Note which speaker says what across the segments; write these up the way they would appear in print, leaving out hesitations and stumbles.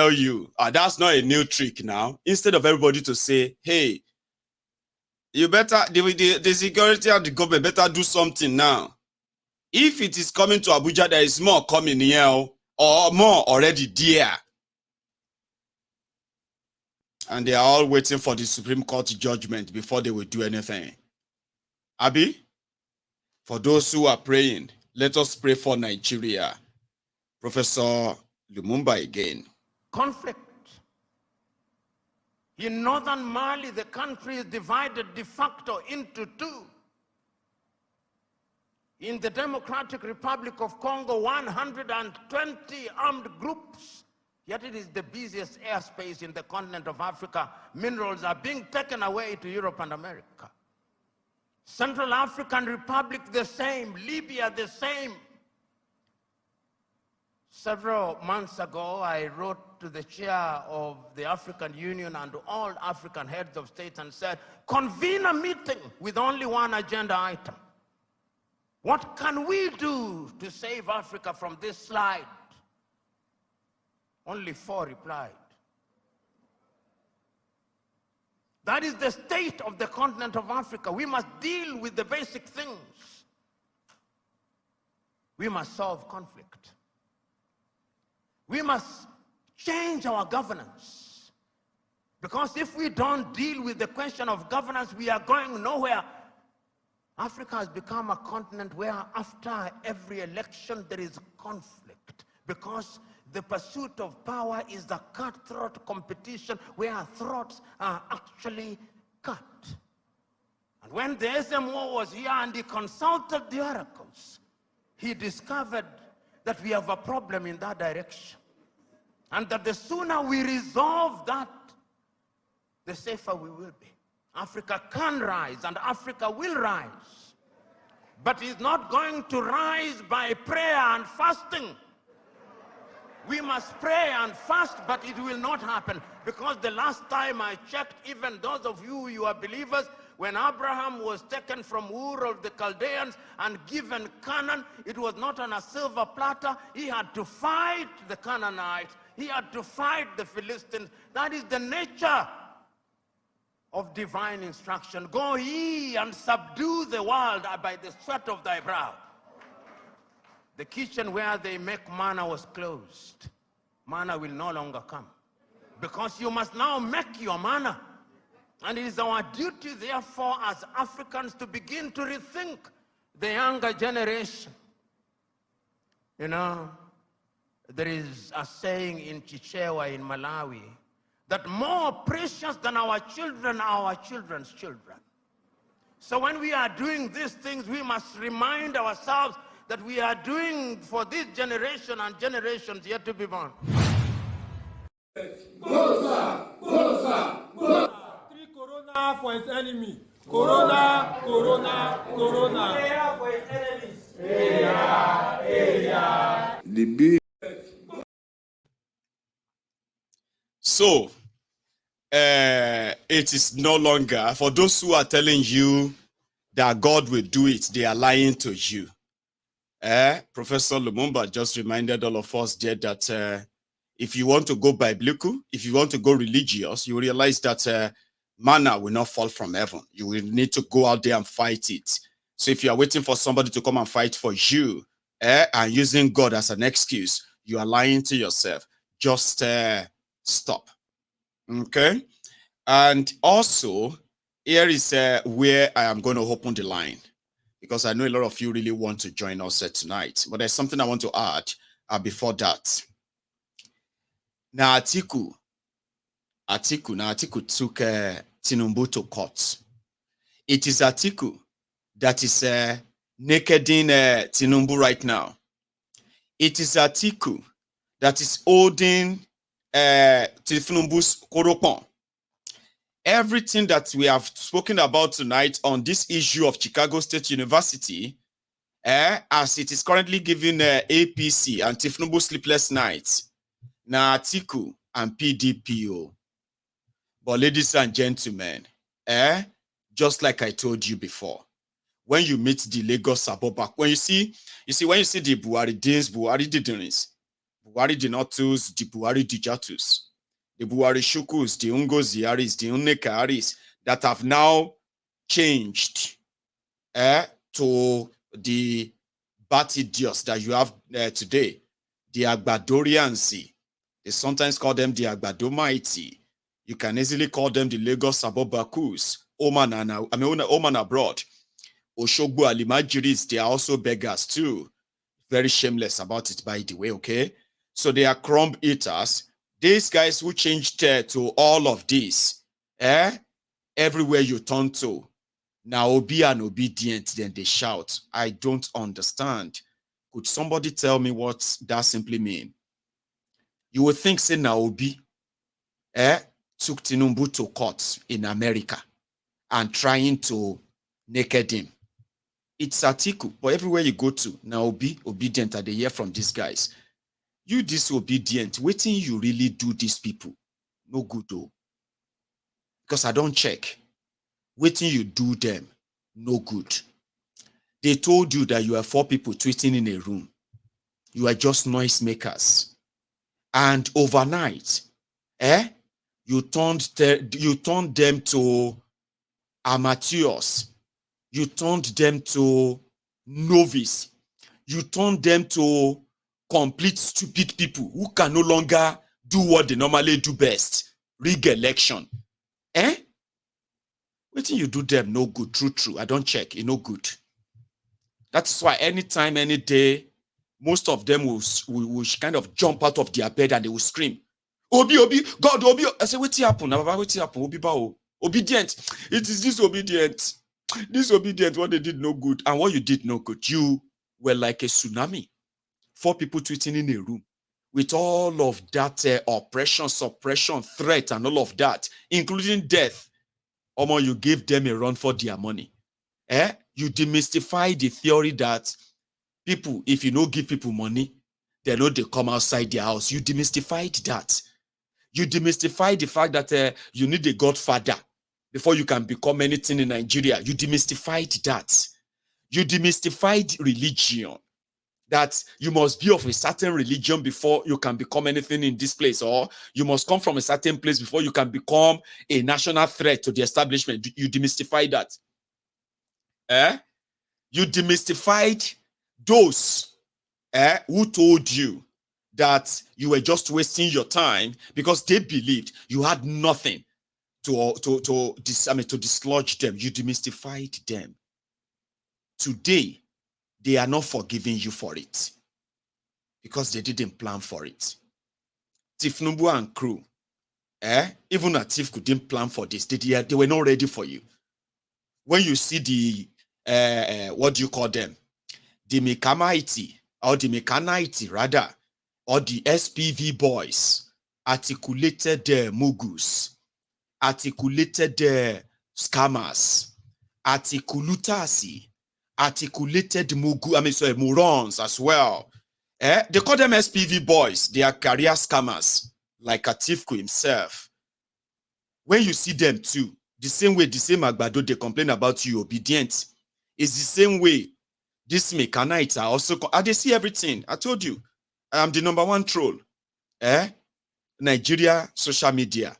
Speaker 1: tell you, that's not a new trick now. Instead of everybody to say, hey, you better, the security of the government better do something now. If it is coming to Abuja, there is more coming here or more already there. And they are all waiting for the Supreme Court judgment before they will do anything. Abi, for those who are praying, let us pray for Nigeria. Professor Lumumba again.
Speaker 2: Conflict. In northern Mali, the country is divided de facto into two. In the Democratic Republic of Congo, 120 armed groups, yet it is the busiest airspace in the continent of Africa. Minerals are being taken away to Europe and America. Central African Republic, the same. Libya, the same. Several months ago, I wrote to the chair of the African Union and to all African heads of state and said, convene a meeting with only one agenda item. What can we do to save Africa from this slide? Only 4 replied. That is the state of the continent of Africa. We must deal with the basic things. We must solve conflict. We must change our governance. Because if we don't deal with the question of governance, we are going nowhere. Africa has become a continent where after every election there is conflict, because the pursuit of power is a cutthroat competition where throats are actually cut. And when the SMO was here and he consulted the oracles, he discovered that we have a problem in that direction. And that the sooner we resolve that, the safer we will be. Africa can rise and Africa will rise. But it's not going to rise by prayer and fasting. We must pray and fast, but it will not happen. Because the last time I checked, even those of you are believers, when Abraham was taken from Ur of the Chaldeans and given Canaan, it was not on a silver platter. He had to fight the Canaanites. He had to fight the Philistines. That is the nature of divine instruction. Go ye and subdue the world by the sweat of thy brow. The kitchen where they make manna was closed. Manna will no longer come, because you must now make your manna. And it is our duty, therefore, as Africans, to begin to rethink the younger generation. You know, there is a saying in Chichewa in Malawi that more precious than our children are our children's children. So when we are doing these things, we must remind ourselves that we are doing for this generation and generations yet to be born.
Speaker 3: Corona for its enemy. Corona, corona, corona. Prayer for its enemies.
Speaker 4: The big.
Speaker 1: So, it is no longer, for those who are telling you that God will do it, they are lying to you. Professor Lumumba just reminded all of us there that if you want to go biblical, if you want to go religious, you realize that manna will not fall from heaven. You will need to go out there and fight it. So if you are waiting for somebody to come and fight for you, and using God as an excuse, you are lying to yourself. Just stop. Okay? And also, here is where I am going to open the line, because I know a lot of you really want to join us tonight. But there's something I want to add before that. Now, Atiku took Tinubu to court. It is Atiku that is nakeding Tinubu right now. It is Atiku that is holding Tinubu's koropon. Everything that we have spoken about tonight on this issue of Chicago State University, as it is currently giving APC and Tinubu sleepless nights, now Atiku and PDPO. But ladies and gentlemen, just like I told you before, when you meet the Lagos Abobak, when you see the Buhari Dins, Buhari Didins, Buhari Dinotus, the Buhari Dijatus, the Buhari Shukus, the Ungoziaris, the Unnekaris that have now changed to the Batidios that you have today, the Agbadoriansi. They sometimes call them the Agbadomaiti. You can easily call them the Lagos Sabobakus, Oman abroad. Oshogbo Alimajiris, they are also beggars too. Very shameless about it, by the way, okay? So they are crumb eaters. These guys who changed to all of this, everywhere you turn to, now obi and obedient, then they shout. I don't understand. Could somebody tell me what that simply mean? You would think, say, Naobi took Tinubu to court in America and trying to naked him. It's Atiku, but everywhere you go to, Naobi, obedient, and they hear from these guys. You disobedient, waiting you really do these people. No good though. Because I don't check. Waiting you do them, no good. They told you that you are 4 people tweeting in a room. You are just noisemakers. And overnight, you turned them to amateurs. You turned them to novice. You turned them to complete stupid people who can no longer do what they normally do best. Rig election. Waiting you do them, no good. True. I don't check. It no good. That's why anytime, any day, most of them will kind of jump out of their bed and they will scream, Obi, God, Obi. I say, what happened? What happened? Obi bao. Obedient. It is disobedient. Disobedient, what they did no good. And what you did no good. You were like a tsunami. 4 people tweeting in a room with all of that oppression, suppression, threat, and all of that, including death. Omo, you gave them a run for their money. You demystify the theory that people, if you don't give people money, they know they come outside their house. You demystified that. You demystified the fact that you need a godfather before you can become anything in Nigeria. You demystified that. You demystified religion. That you must be of a certain religion before you can become anything in this place, or you must come from a certain place before you can become a national threat to the establishment. You demystified that. You demystified those who told you that you were just wasting your time because they believed you had nothing to dislodge them. You demystified them. Today, they are not forgiving you for it because they didn't plan for it. Tinubu and crew, even Atif couldn't plan for this. They were not ready for you. When you see the, what do you call them? The Mekamaiti, or the Mekanite rather, or the SPV boys, articulated mugus, articulated scammers, articulutasi, articulated morons as well. They call them SPV boys. They are career scammers, like Atifku himself. When you see them too, the same way, the same Agbado they complain about you, obedient, is the same way these mechanites are also, they see everything. I told you, I am the #1 troll. Nigeria social media.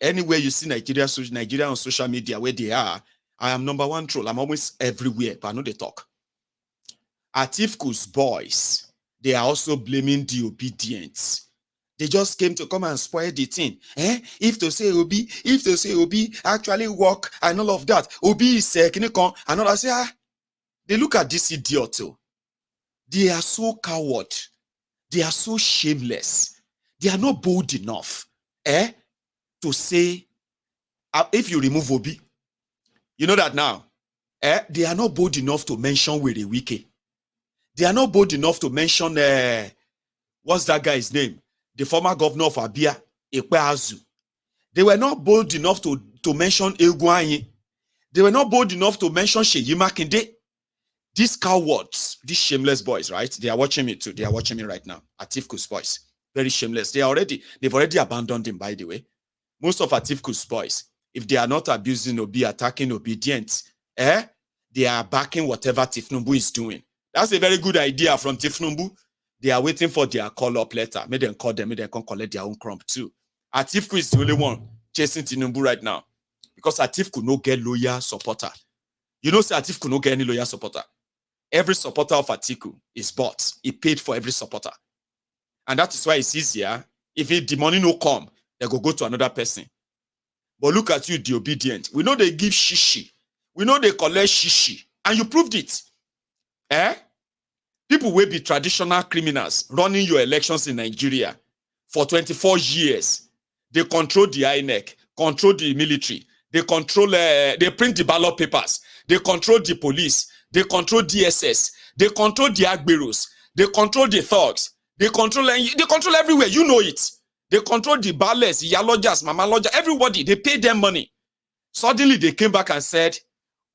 Speaker 1: Anywhere you see Nigeria on social media, where they are, I am #1 troll. I'm always everywhere, but I know they talk. Atifku's boys, they are also blaming the obedience. They just came to come and spoil the thing. If to say Obi actually work and all of that, Obi is can you come? And all I say, they look at this idiot too. They are so coward. They are so shameless. They are not bold enough, to say, if you remove Obi, you know that now, they are not bold enough to mention Were Wike. They are not bold enough to mention, what's that guy's name? The former governor of Abia, Ekpeazu. They were not bold enough to mention Egwanyi. They were not bold enough to mention Sheyi Makinde. These cowards, these shameless boys, right? They are watching me too. They are watching me right now. Atifku's boys. Very shameless. They've already abandoned him, by the way. Most of Atifku's boys, if they are not abusing or be attacking obedient, they are backing whatever Tinubu is doing. That's a very good idea from Tinubu, They are waiting for their call-up letter. May them call them, may they come collect their own crump too. Atiku is the only one chasing Tinubu right now. Because Atiku could not get loyal supporter. You know, say Atiku could not get any loyal supporter. Every supporter of Atiku is bought. He paid for every supporter. And that is why it's easier. If the money no come, they go to another person. But look at you, the obedient. We know they give shishi. We know they collect shishi. And you proved it. People will be traditional criminals running your elections in Nigeria for 24 years. They control the INEC, control the military. They control, they print the ballot papers. They control the police. They control DSS. They control the agberos. They control the thugs. They control everywhere. You know it. They control the ballets, the yalojas, mama lodger, everybody. They pay them money. Suddenly they came back and said,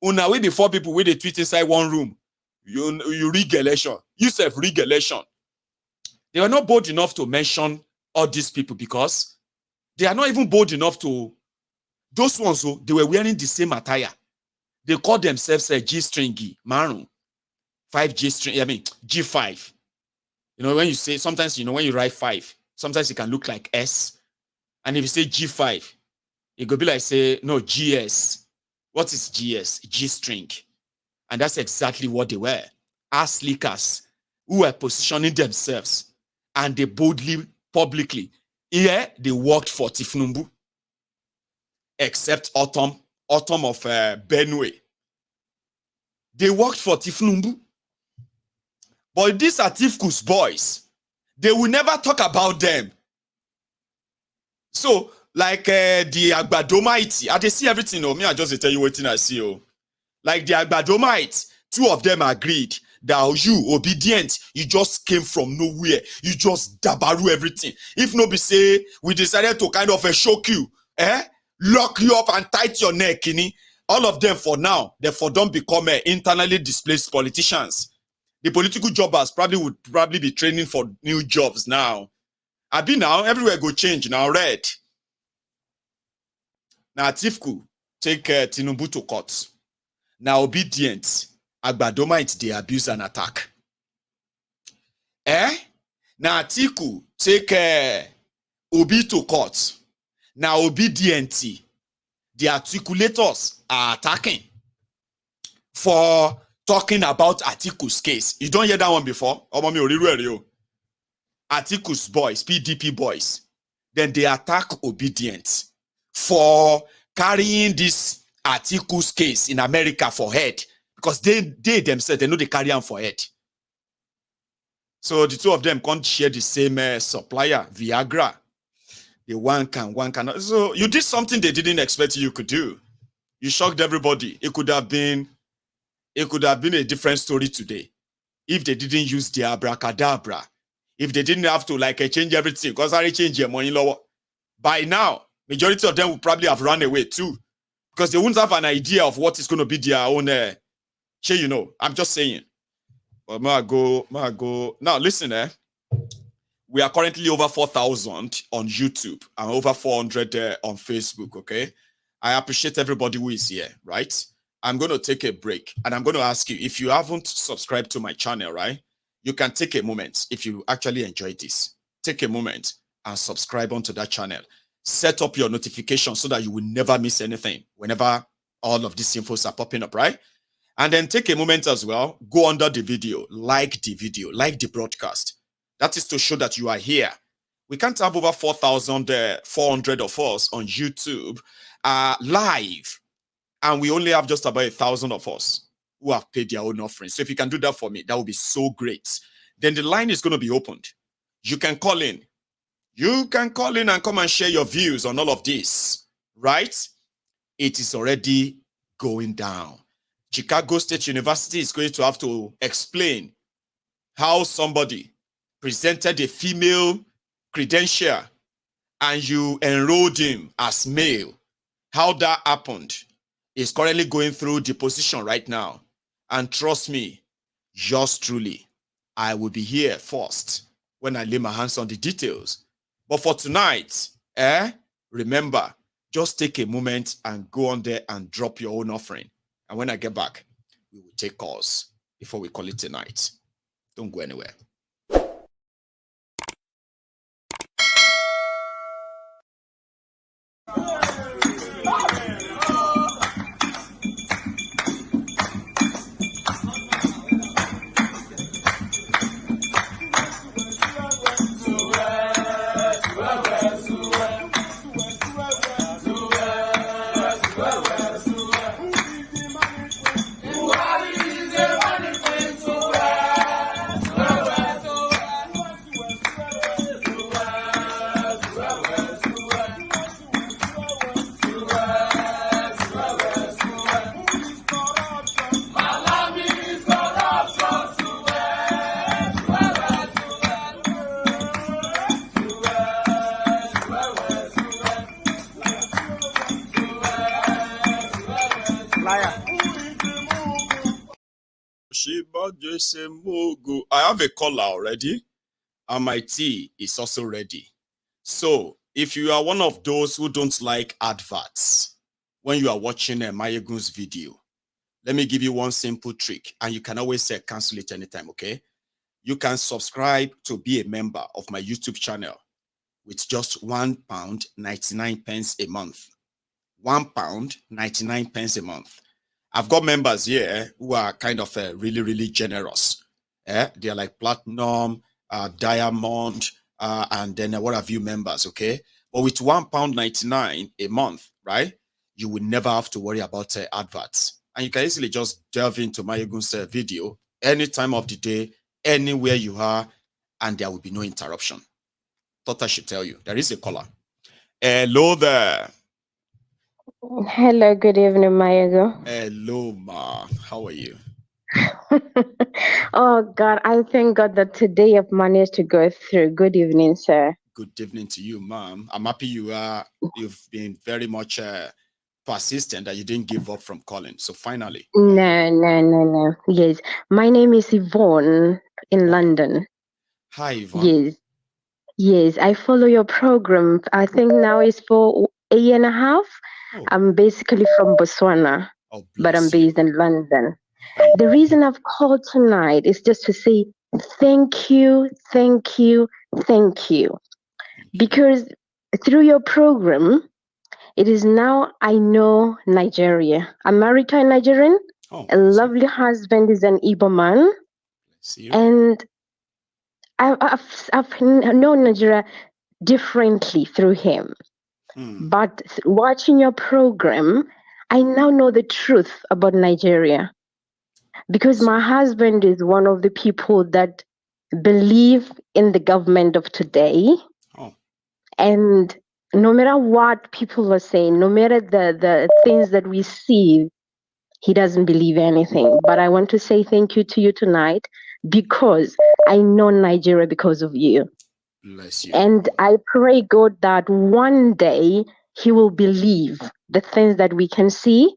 Speaker 1: "Una we before people where they tweet inside one room. You rig election. You self rig election." They were not bold enough to mention all these people because they are not even bold enough to. Those ones, they were wearing the same attire. They call themselves a G-stringy, Maru. 5G string, I mean, G5. You know, when you say, sometimes, you know, when you write 5, sometimes it can look like S. And if you say G5, it could be like, say, no, GS. What is GS? G-string. And that's exactly what they were. Ass leakers who were positioning themselves and they boldly, publicly, they worked for Tinubu. Except Autumn of Benue. They worked for Tinubu. But these are Tifku's boys. They will never talk about them. So, like the Agbadomites, I see everything. Me, I just tell you what I see. Like the Agbadomites, two of them agreed that you, obedient, you just came from nowhere. You just dabaru everything. If no be say, we decided to kind of shock you, lock you up and tight your neck, all of them for now, therefore don't become internally displaced politicians. The political jobbers would be training for new jobs now. I be now, everywhere go change now, red. Now Tifku take Tinubu to court. Now obedient, Agbadomite they abuse and attack. Now Atiku take Obi to court. Now obedient, the articulators are attacking for talking about Atiku's case. You don't hear that one before? Atiku's boys, PDP boys. Then they attack obedient for carrying this Atiku's case in America for head. Because they themselves, they know they carry on for head. So the two of them can't share the same supplier, Viagra. The one cannot. So you did something they didn't expect you could do. You shocked everybody. It could have been a different story today if they didn't use the abracadabra. If they didn't have to change everything, because I change your money lower. By now, majority of them would probably have run away too, because they wouldn't have an idea of what is going to be their own. I'm just saying. But go. Now listen, we are currently over 4,000 on YouTube and over 400 on Facebook, okay? I appreciate everybody who is here, right? I'm going to take a break and I'm going to ask you, if you haven't subscribed to my channel, right? You can take a moment if you actually enjoy this. Take a moment and subscribe onto that channel. Set up your notifications so that you will never miss anything whenever all of these infos are popping up, right? And then take a moment as well, go under the video, like the broadcast. That is to show that you are here. We can't have over 4,400 of us on YouTube live. And we only have just about 1,000 of us who have paid their own offerings. So if you can do that for me, that would be so great. Then the line is going to be opened. You can call in. You can call in and come and share your views on all of this, right? It is already going down. Chicago State University is going to have to explain how somebody presented a female credential and you enrolled him as male. How that happened is currently going through deposition right now. And trust me, yours truly, I will be here first when I lay my hands on the details. But for tonight, remember, just take a moment and go on there and drop your own offering. And when I get back, we will take calls before we call it a night. Don't go anywhere. I have a caller already, and my tea is also ready. So, if you are one of those who don't like adverts when you are watching a Mayegun's video, let me give you one simple trick, and you can always cancel it anytime, okay? You can subscribe to be a member of my YouTube channel with just £1 99 pence a month. £1 99 pence a month. I've got members here who are kind of really, really generous. They're like platinum, diamond, and then what have you members, okay? But with £1 99 a month, right? You will never have to worry about adverts. And you can easily just delve into Mayegun's video any time of the day, anywhere you are, and there will be no interruption. Thought I should tell you. There is a caller. Hello there.
Speaker 4: Hello, good evening, Mayago.
Speaker 1: Hello, ma. How are you?
Speaker 4: Oh God, I thank God that today I've managed to go through. Good evening, sir.
Speaker 1: Good evening to you, ma'am. I'm happy you've been very much persistent that you didn't give up from calling. So finally.
Speaker 4: No. Yes, my name is Yvonne in London.
Speaker 1: Hi, Yvonne.
Speaker 4: Yes, I follow your program. I think now it's for a year and a half.
Speaker 1: Oh.
Speaker 4: I'm basically from Botswana, but I'm based in London. The reason I've called tonight is just to say thank you. Because through your program, it is now I know Nigeria. I'm married to a Nigerian. A lovely husband is an Igbo man. And I've known Nigeria differently through him. But watching your program, I now know the truth about Nigeria. Because my husband is one of the people that believe in the government of today. And no matter what people are saying, no matter the things that we see, he doesn't believe anything. But I want to say thank you to you tonight because I know Nigeria because of you.
Speaker 1: Bless you.
Speaker 4: And I pray God that one day he will believe the things that we can see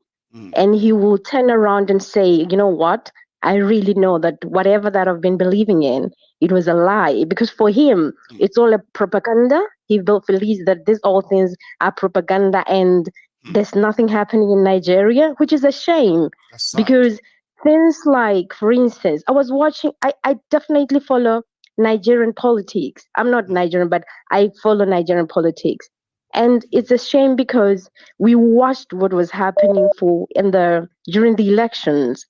Speaker 4: and he will turn around and say, you know what? I really know that whatever that I've been believing in, it was a lie. Because for him, it's all a propaganda. He believes that these all things are propaganda and there's nothing happening in Nigeria, which is a shame. Because things like, for instance, I was watching, I definitely follow Nigerian politics. I'm not Nigerian, but I follow Nigerian politics. And it's a shame because we watched what was happening during the elections.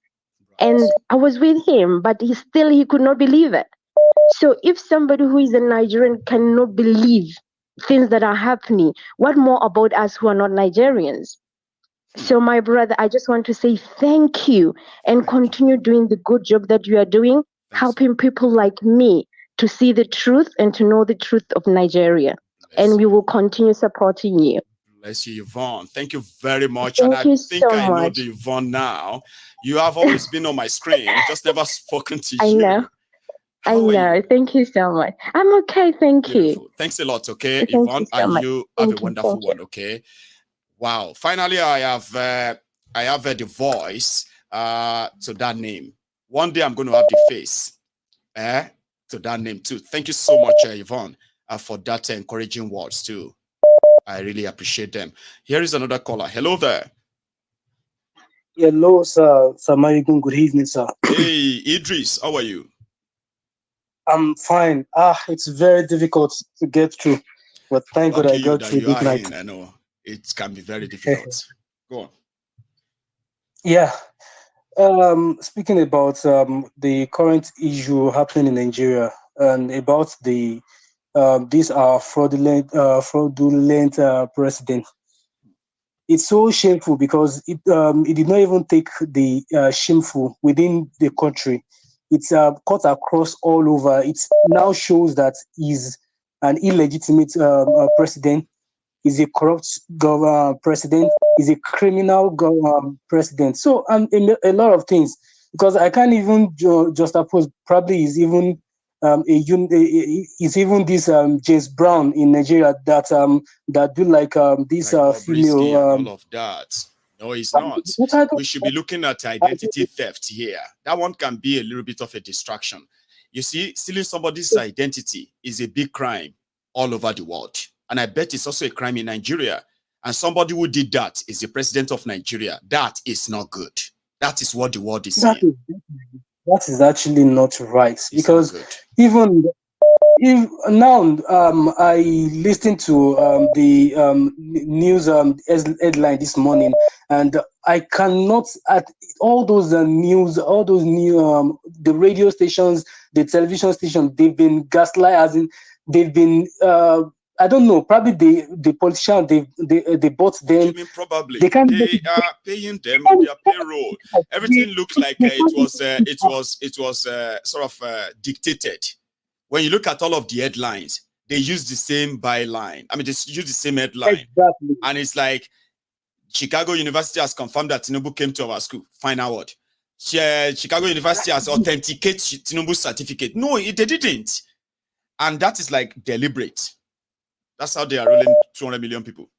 Speaker 4: And I was with him, but he could not believe it. So if somebody who is a Nigerian cannot believe things that are happening, what more about us who are not Nigerians? So my brother, I just want to say thank you and continue doing the good job that you are doing, helping people like me to see the truth and to know the truth of Nigeria. And we will continue supporting you.
Speaker 1: Bless you, Yvonne. Thank you very much.
Speaker 4: Thank you
Speaker 1: think
Speaker 4: so
Speaker 1: I know
Speaker 4: much.
Speaker 1: the Yvonne now. You have always been on my screen, just never spoken to
Speaker 4: I
Speaker 1: you.
Speaker 4: know.
Speaker 1: How are you?
Speaker 4: Thank you so much. I'm okay. Thank
Speaker 1: Beautiful.
Speaker 4: you.
Speaker 1: Thanks a lot, okay,
Speaker 4: Thank
Speaker 1: Yvonne?
Speaker 4: you so
Speaker 1: And
Speaker 4: much.
Speaker 1: you have
Speaker 4: Thank
Speaker 1: a
Speaker 4: you,
Speaker 1: wonderful
Speaker 4: thank you.
Speaker 1: one, okay? Wow. Finally, I have the voice to that name. One day I'm going to have the face to that name too. Thank you so much, Yvonne, for that encouraging words too. I really appreciate them. Here is another caller. Hello there.
Speaker 5: Hello, sir. Samayigun, good evening, sir.
Speaker 1: Hey, Idris, how are you?
Speaker 5: I'm fine. It's very difficult to get through, but thank God I got through this night.
Speaker 1: I know it can be very difficult. Go on.
Speaker 5: Yeah. Speaking about the current issue happening in Nigeria and about these are fraudulent president. It's so shameful because it did not even take the shameful within the country. It's cut across all over. It now shows that he's an illegitimate president. He's a corrupt president. He's a criminal president. So a lot of things because I can't even just oppose. Probably is even is even this James Brown in Nigeria that do like this
Speaker 1: like
Speaker 5: female
Speaker 1: and all of that. No, it's not. We should be looking at identity theft here. That one can be a little bit of a distraction. You see, stealing somebody's identity is a big crime all over the world. And I bet it's also a crime in Nigeria. And somebody who did that is the president of Nigeria. That is not good. That is what the world is saying.
Speaker 5: That is actually not right.
Speaker 1: It's
Speaker 5: because
Speaker 1: not good.
Speaker 5: even if now I listened to the news headline this morning, and I cannot at all those news, all those new the radio stations, the television station, they've been gaslight, as in they've been I don't know, probably the politician they bought them.
Speaker 1: What do you mean probably?
Speaker 5: They can't
Speaker 1: They are paying them on their payroll. Everything looks like it was sort of dictated. When you look at all of the headlines, they use the same byline. I mean, they use the same headline.
Speaker 5: Exactly.
Speaker 1: And it's like, Chicago University has confirmed that Tinubu came to our school. Final word. Chicago University has authenticated Tinubu's certificate. No, they didn't. And that is like deliberate. That's how they are ruling 200 million people.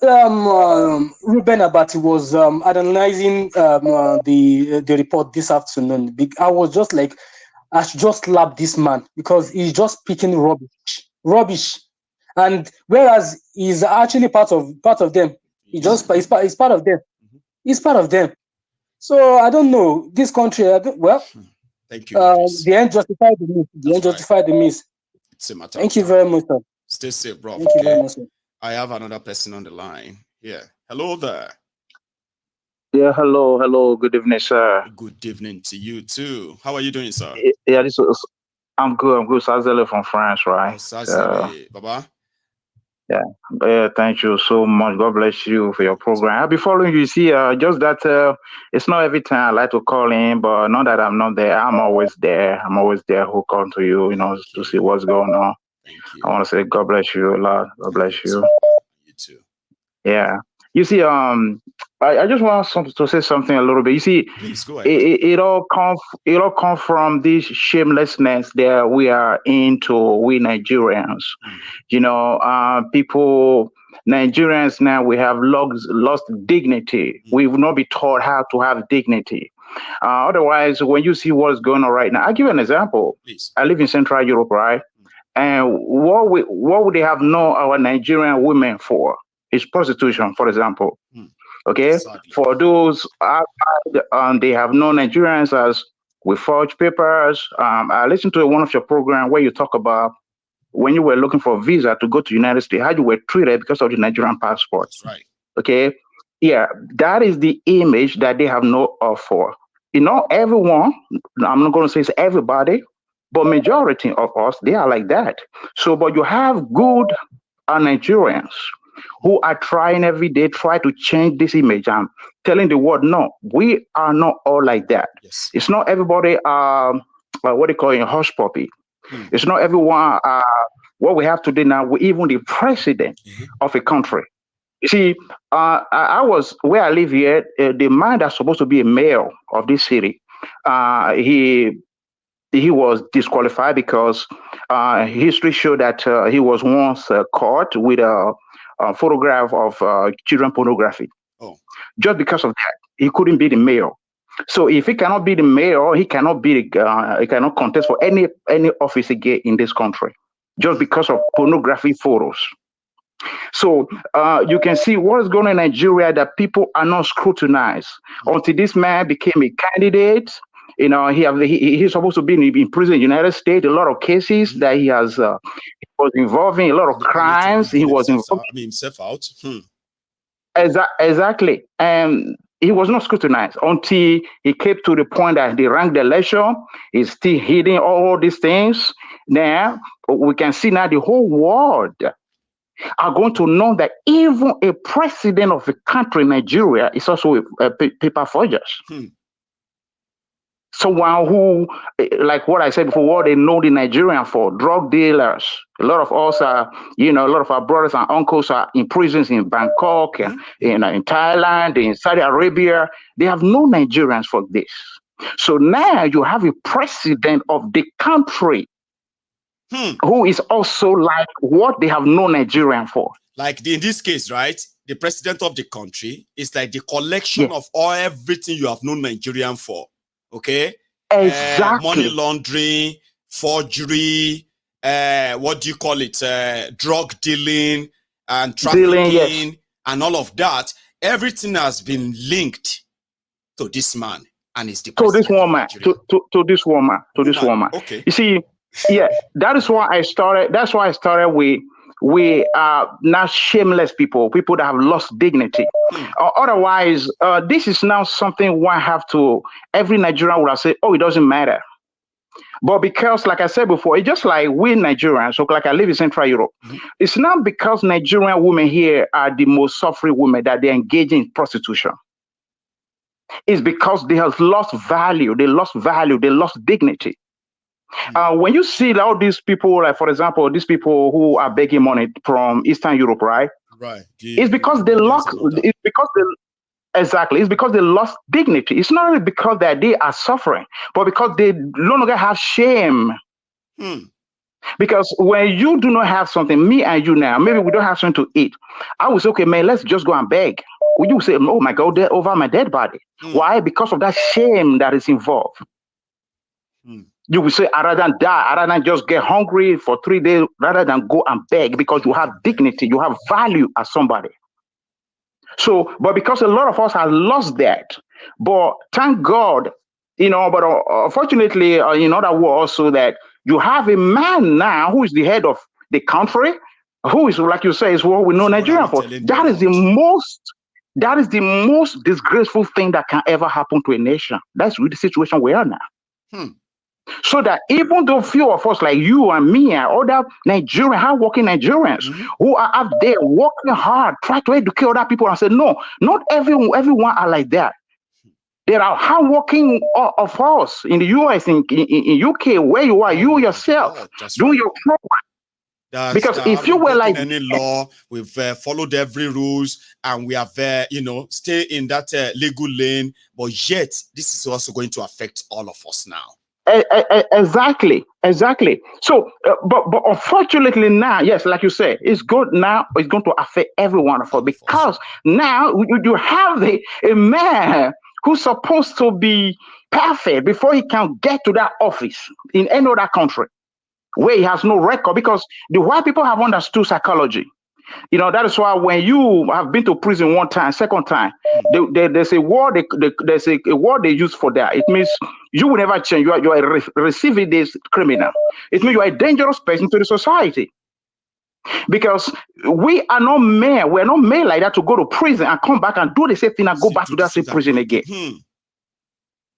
Speaker 5: Ruben Abati was analyzing the report this afternoon. I was just like, I should just slap this man because he's just speaking rubbish, and whereas he's actually part of them. He's part of them. He's part of them. So I don't know this country.
Speaker 1: Thank you.
Speaker 5: The end justified the means. The end justified the means.
Speaker 1: It's a matter.
Speaker 5: Thank you very much, sir.
Speaker 1: Stay safe, bro.
Speaker 5: Thank you very much, sir.
Speaker 1: I have another person on the line. Yeah. Hello there.
Speaker 6: Yeah, hello. Good evening, sir.
Speaker 1: Good evening to you too. How are you doing, sir?
Speaker 6: Yeah, I'm good. Sazele from France, right?
Speaker 1: Sazele, Baba.
Speaker 6: Yeah, thank you so much. God bless you for your program. I'll be following you. See, just that it's not every time I like to call in, but not that I'm not there. I'm always there. Who call to you, to see what's going on.
Speaker 1: Thank you.
Speaker 6: I want to say God bless you a lot. God bless you.
Speaker 1: You too.
Speaker 6: Yeah. You see, I just want to say something a little bit. You see,
Speaker 1: please go ahead.
Speaker 6: It all come from this shamelessness that we are into, we Nigerians. People, Nigerians now, we have lost dignity. We will not be taught how to have dignity. Otherwise, when you see what's going on right now, I'll give you an example.
Speaker 1: Please.
Speaker 6: I live in Central Europe, right? And what would they have known our Nigerian women for? Is prostitution, for example. Okay,
Speaker 1: exactly.
Speaker 6: For those outside, they have known Nigerians as we forge papers. I listened to one of your programs where you talk about when you were looking for a visa to go to the United States, how you were treated because of the Nigerian passport.
Speaker 1: That's right.
Speaker 6: Okay, yeah, that is the image that they have known of for. Everyone, I'm not going to say it's everybody, but majority of us, they are like that. So, but you have good Nigerians who are trying every day, try to change this image and telling the world, no, we are not all like that.
Speaker 1: Yes.
Speaker 6: It's not everybody, what they call a hush puppy. It's not everyone, what we have today now, even the president of a country. You see, I was, where I live here, the man that's supposed to be a mayor of this city, he was disqualified because history showed that he was once caught with a photograph of children pornography.
Speaker 1: Oh.
Speaker 6: Just because of that, he couldn't be the mayor. So if he cannot be the mayor, he cannot contest for any office again in this country, just because of pornography photos. So you can see what is going on in Nigeria, that people are not scrutinized until this man became a candidate. He's supposed to be in prison in the United States. A lot of cases that he was involved in, a lot of crimes. He was involved.
Speaker 1: Himself out.
Speaker 6: Exactly. And he was not scrutinized until he came to the point that they ranked the election. He's still hiding all these things. Now we can see now the whole world are going to know that even a president of a country, Nigeria, is also a paper forger. Someone who, like what I said before, what they know the Nigerian for, drug dealers. A lot of us are, a lot of our brothers and uncles are in prisons in Bangkok, in Thailand, in Saudi Arabia. They have no Nigerians for this. So now you have a president of the country who is also like what they have no Nigerian for.
Speaker 1: Like in this case, right? the president of the country is like the collection of everything you have known Nigerian for. Okay?
Speaker 6: Exactly.
Speaker 1: Money laundering, forgery, what do you call it? Drug dealing and trafficking and all of that. Everything has been linked to this man and it's the president
Speaker 6: to this woman.
Speaker 1: Okay.
Speaker 6: You see, that is why I started. That's why I started with we are now shameless people that have lost dignity. Otherwise, this is now something one have to, every Nigerian would have said, oh, it doesn't matter. But because, like I said before, it's just like we Nigerians, so like I live in Central Europe, it's not because Nigerian women here are the most suffering women that they engage in prostitution. It's because they have lost value, they lost dignity. When you see all these people, like for example, these people who are begging money from Eastern Europe, right?
Speaker 1: Right.
Speaker 6: It's because they lost. It's because they lost dignity. It's not really because that they are suffering, but because they no longer have shame. Because when you do not have something, me and you now, maybe we don't have something to eat. I would say, okay, man, let's just go and beg. Would you say, oh my God, they're over my dead body? Why? Because of that shame that is involved. You will say, rather than die, rather than just get hungry for 3 days, rather than go and beg, because you have dignity, you have value as somebody. So, but because a lot of us have lost that, but thank God, but unfortunately, in other words, also that you have a man now who is the head of the country, who is, like you say, is what we know Nigeria for. That is the most disgraceful thing that can ever happen to a nation. That's really the situation we are now. So that even though few of us like you and me and other Nigerian, hardworking Nigerians who are out there working hard, try to educate other people and say, no, not everyone are like that. There are hardworking of us in the US, in UK, where you are, you yourself, doing your program. Because if you were like
Speaker 1: any law, we've followed every rules and we have, stay in that legal lane, but yet this is also going to affect all of us now.
Speaker 6: Exactly. So, but unfortunately now, yes, like you said, it's good now. It's going to affect every one of us because now you have a man who's supposed to be perfect before he can get to that office in any other country where he has no record. Because the white people have understood psychology. That is why when you have been to prison one time, second time, there's a word they use for that. It means you will never change. You are a recidivist criminal. It means you are a dangerous person to the society. Because we are not made. We're not made like that to go to prison and come back and do the same thing and go back to that same prison again.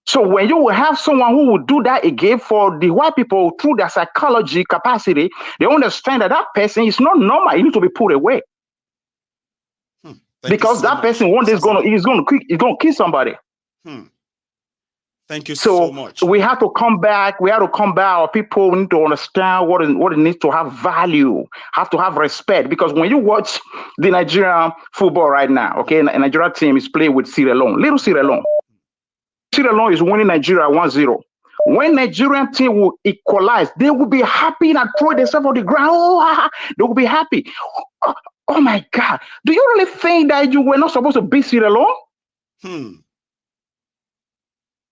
Speaker 6: So when you will have someone who will do that again, for the white people through their psychology capacity, they understand that person is not normal. He needs to be put away. Because that person one day is going to kill somebody.
Speaker 1: Thank you so much.
Speaker 6: We have to come back. Our people need to understand what it needs to have value, have to have respect. Because when you watch the Nigerian football right now, okay, the Nigerian team is playing with Sierra Leone, little Sierra Leone. Sierra Leone is winning Nigeria 1-0. When Nigerian team will equalize, they will be happy and throw themselves on the ground. They will be happy. Oh my God. Do you really think that you were not supposed to beat Sierra Leone?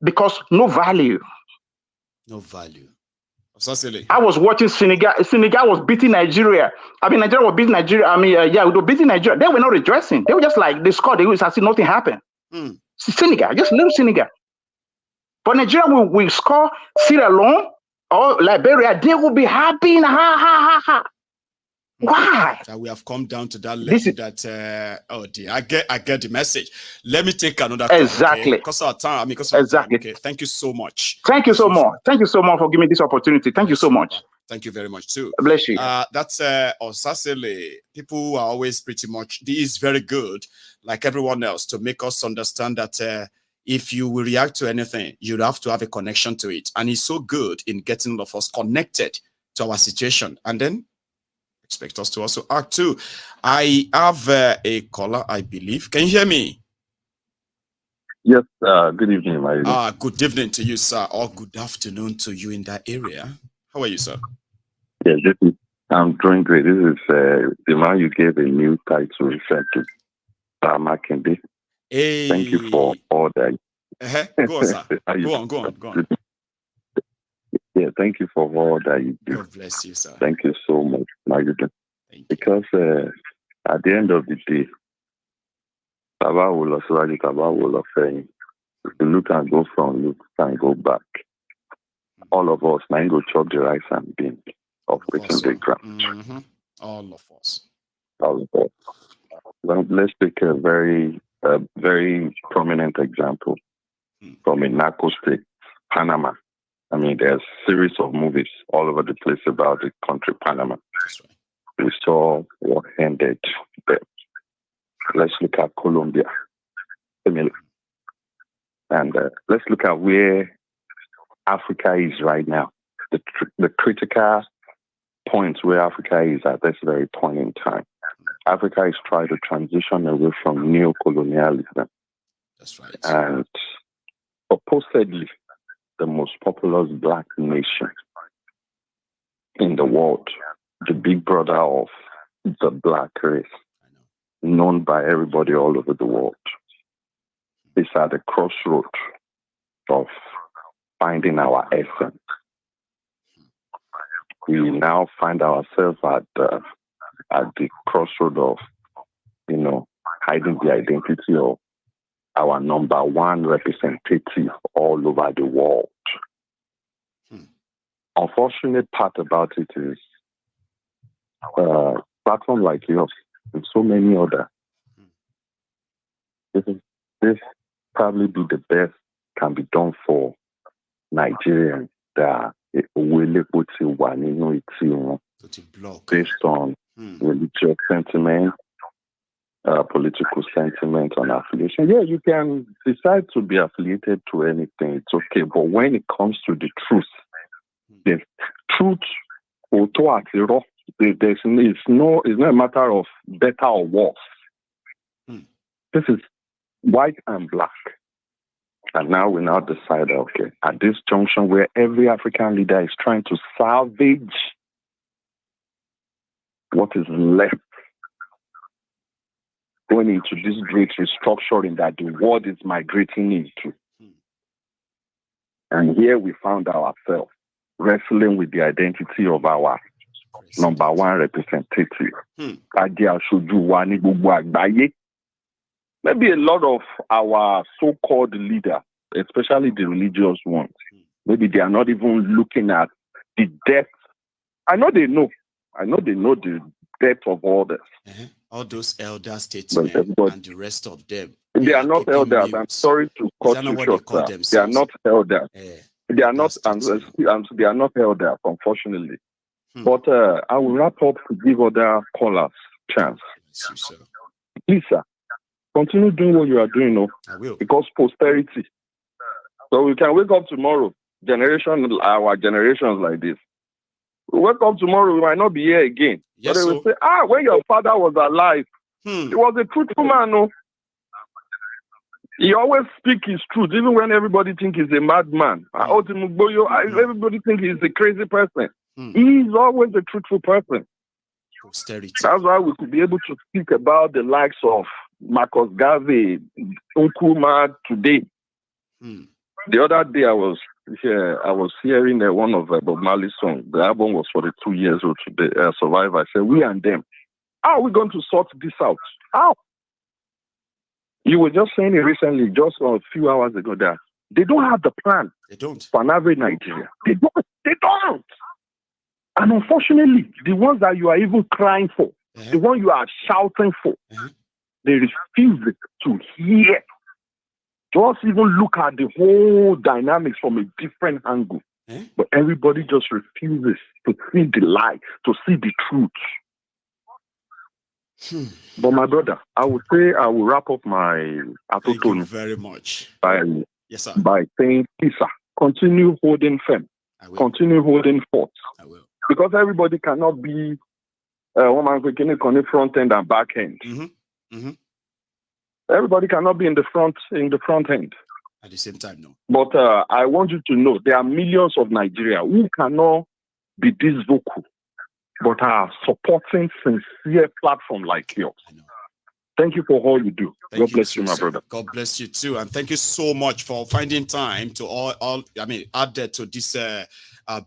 Speaker 6: Because no value.
Speaker 1: No value. So silly.
Speaker 6: I was watching Senegal. Senegal was beating Nigeria. Nigeria was beating Nigeria. We were beating Nigeria. They were not rejoicing. They were just like, they scored. They was as if nothing happened. Senegal, just little Senegal. But Nigeria will score Sierra Leone or Liberia. They will be happy. Why?
Speaker 1: That we have come down to that level oh dear, I get the message. Let me take another call.
Speaker 6: Exactly.
Speaker 1: Because our time,
Speaker 6: exactly.
Speaker 1: Okay. Thank you so much.
Speaker 6: Thank you so much. Thank you so much for giving me this opportunity. Thank you so much.
Speaker 1: Thank you very much too.
Speaker 6: Bless you.
Speaker 1: That's Osasele. People are always pretty much, he is very good, like everyone else, to make us understand that if you will react to anything, you have to have a connection to it. And he's so good in getting all of us connected to our situation. And then expect us to also act too. I have a caller, I believe. Can you hear me?
Speaker 7: Yes, good evening, my
Speaker 1: good evening to you, sir, or good afternoon to you in that area. How are you, sir?
Speaker 7: Yeah, I'm doing great. This is the man you gave a new title recently. Sir Makinde.
Speaker 1: Hey.
Speaker 7: Thank you for all that.
Speaker 1: Go on, sir. Go on.
Speaker 7: Yeah, thank you for all that you do.
Speaker 1: God bless you, sir.
Speaker 7: Thank you so much, Margaret. Because at the end of the day, Baba will also if you look and go from, look and go back. All of us now go chop the rice and beans of within the ground.
Speaker 1: Mm-hmm. All of us.
Speaker 7: All of us. Well, let's take a very prominent example from a narco state, Panama. I mean, there's a series of movies all over the place about the country, Panama.
Speaker 1: That's right.
Speaker 7: We saw what ended there. Let's look at Colombia. And let's look at where Africa is right now. The critical point where Africa is at this very point in time. Africa is trying to transition away from neo-colonialism.
Speaker 1: That's right.
Speaker 7: And supposedly the most populous black nation in the world, the big brother of the black race, known by everybody all over the world, is at the crossroads of finding our essence. We now find ourselves at the crossroad of, hiding the identity of our number one representative all over the world. Unfortunate part about it is platform like yours and so many other. This probably be the best can be done for Nigerians that based on religious sentiment, political sentiment, and affiliation. Yeah, you can decide to be affiliated to anything. It's okay. But when it comes to the truth, the truth, it's not a matter of better or worse. This is white and black. And now we now decide, okay, at this junction where every African leader is trying to salvage what is left, going into this great restructuring that the world is migrating into. And here we found ourselves wrestling with the identity of our number one representative. Maybe a lot of our so-called leaders, especially the religious ones, maybe they are not even looking at the depth. I know they know the depth of all this.
Speaker 1: All those elder statesmen and the rest of them.
Speaker 7: They are not elders. I'm sorry to cut you short. They are not elders. They are not, they are not elders, unfortunately. But I will wrap up to give other callers chance. Please, sir, continue doing what you are doing,
Speaker 1: I will.
Speaker 7: Because posterity. So we can wake up tomorrow, our generations like this. We wake up tomorrow, we might not be here again.
Speaker 1: Yes,
Speaker 7: but they will say, when your father was alive, he was a truthful man, no? He always speaks his truth, even when everybody thinks he's a madman. Everybody thinks he's a crazy person. He's always a truthful person.
Speaker 1: Posterity.
Speaker 7: That's why we could be able to speak about the likes of Marcus Garvey, Nkrumah today. The other day I was hearing one of Bob Marley's songs. The album was for the 2 years old today, Survivor. I said, we and them. How are we going to sort this out? How? You were just saying it recently, just a few hours ago, that they don't have the plan.
Speaker 1: They don't.
Speaker 7: For an average Nigeria. They don't. And unfortunately, the ones that you are even crying for, the one you are shouting for, they refuse to hear. Just even look at the whole dynamics from a different angle. But everybody just refuses to see the light, to see the truth. But my brother, I would say I will wrap up my
Speaker 1: Thank you very much.
Speaker 7: By saying, Lisa, continue holding firm. Continue holding forth.
Speaker 1: I will.
Speaker 7: Because everybody cannot be one man on the front end and back end. Everybody cannot be in the front end.
Speaker 1: At the same time, no.
Speaker 7: But I want you to know there are millions of Nigeria who cannot be this vocal, but are supporting sincere platform like yours.
Speaker 1: I know.
Speaker 7: Thank you for all you do.
Speaker 1: Thank
Speaker 7: God bless
Speaker 1: too,
Speaker 7: you, my
Speaker 1: sir.
Speaker 7: brother.
Speaker 1: God bless you too, and thank you so much for finding time to add that to this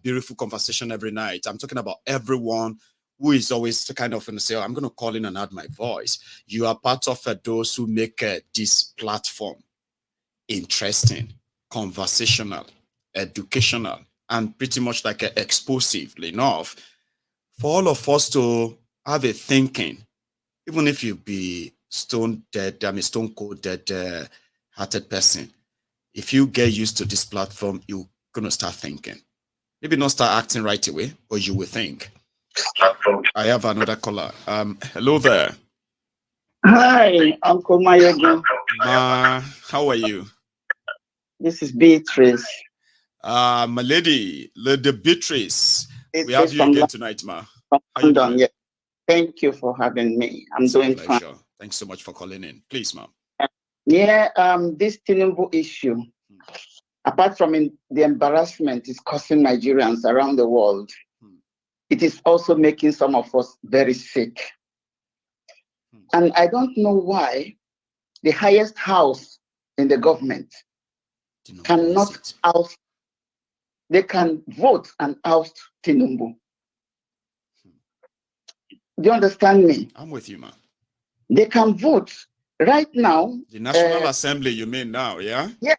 Speaker 1: beautiful conversation every night. I'm talking about everyone who is always kind of going to say, oh, I'm going to call in and add my voice. You are part of those who make this platform interesting, conversational, educational, and pretty much like explosive enough for all of us to have a thinking, even if you be stone cold dead hearted person. If you get used to this platform, you're gonna start thinking. Maybe not start acting right away, but you will think. I have another caller. Hello there.
Speaker 8: Hi, Uncle Mayogun.
Speaker 1: Ma, how are you?
Speaker 8: This is Beatrice.
Speaker 1: My lady, Lady Beatrice. We have you again tonight, ma. How you doing?
Speaker 8: Yeah. Thank you for having me. I'm doing fine.
Speaker 1: Thanks so much for calling in. Please, ma'am.
Speaker 8: Yeah, this Tinubu issue, apart from the embarrassment it's causing Nigerians around the world, it is also making some of us very sick. And I don't know why the highest house in the government cannot oust. They can vote and oust Tinubu. Do you understand me?
Speaker 1: I'm with you, man.
Speaker 8: They can vote right now.
Speaker 1: The National Assembly, you mean now, yeah?
Speaker 8: Yeah,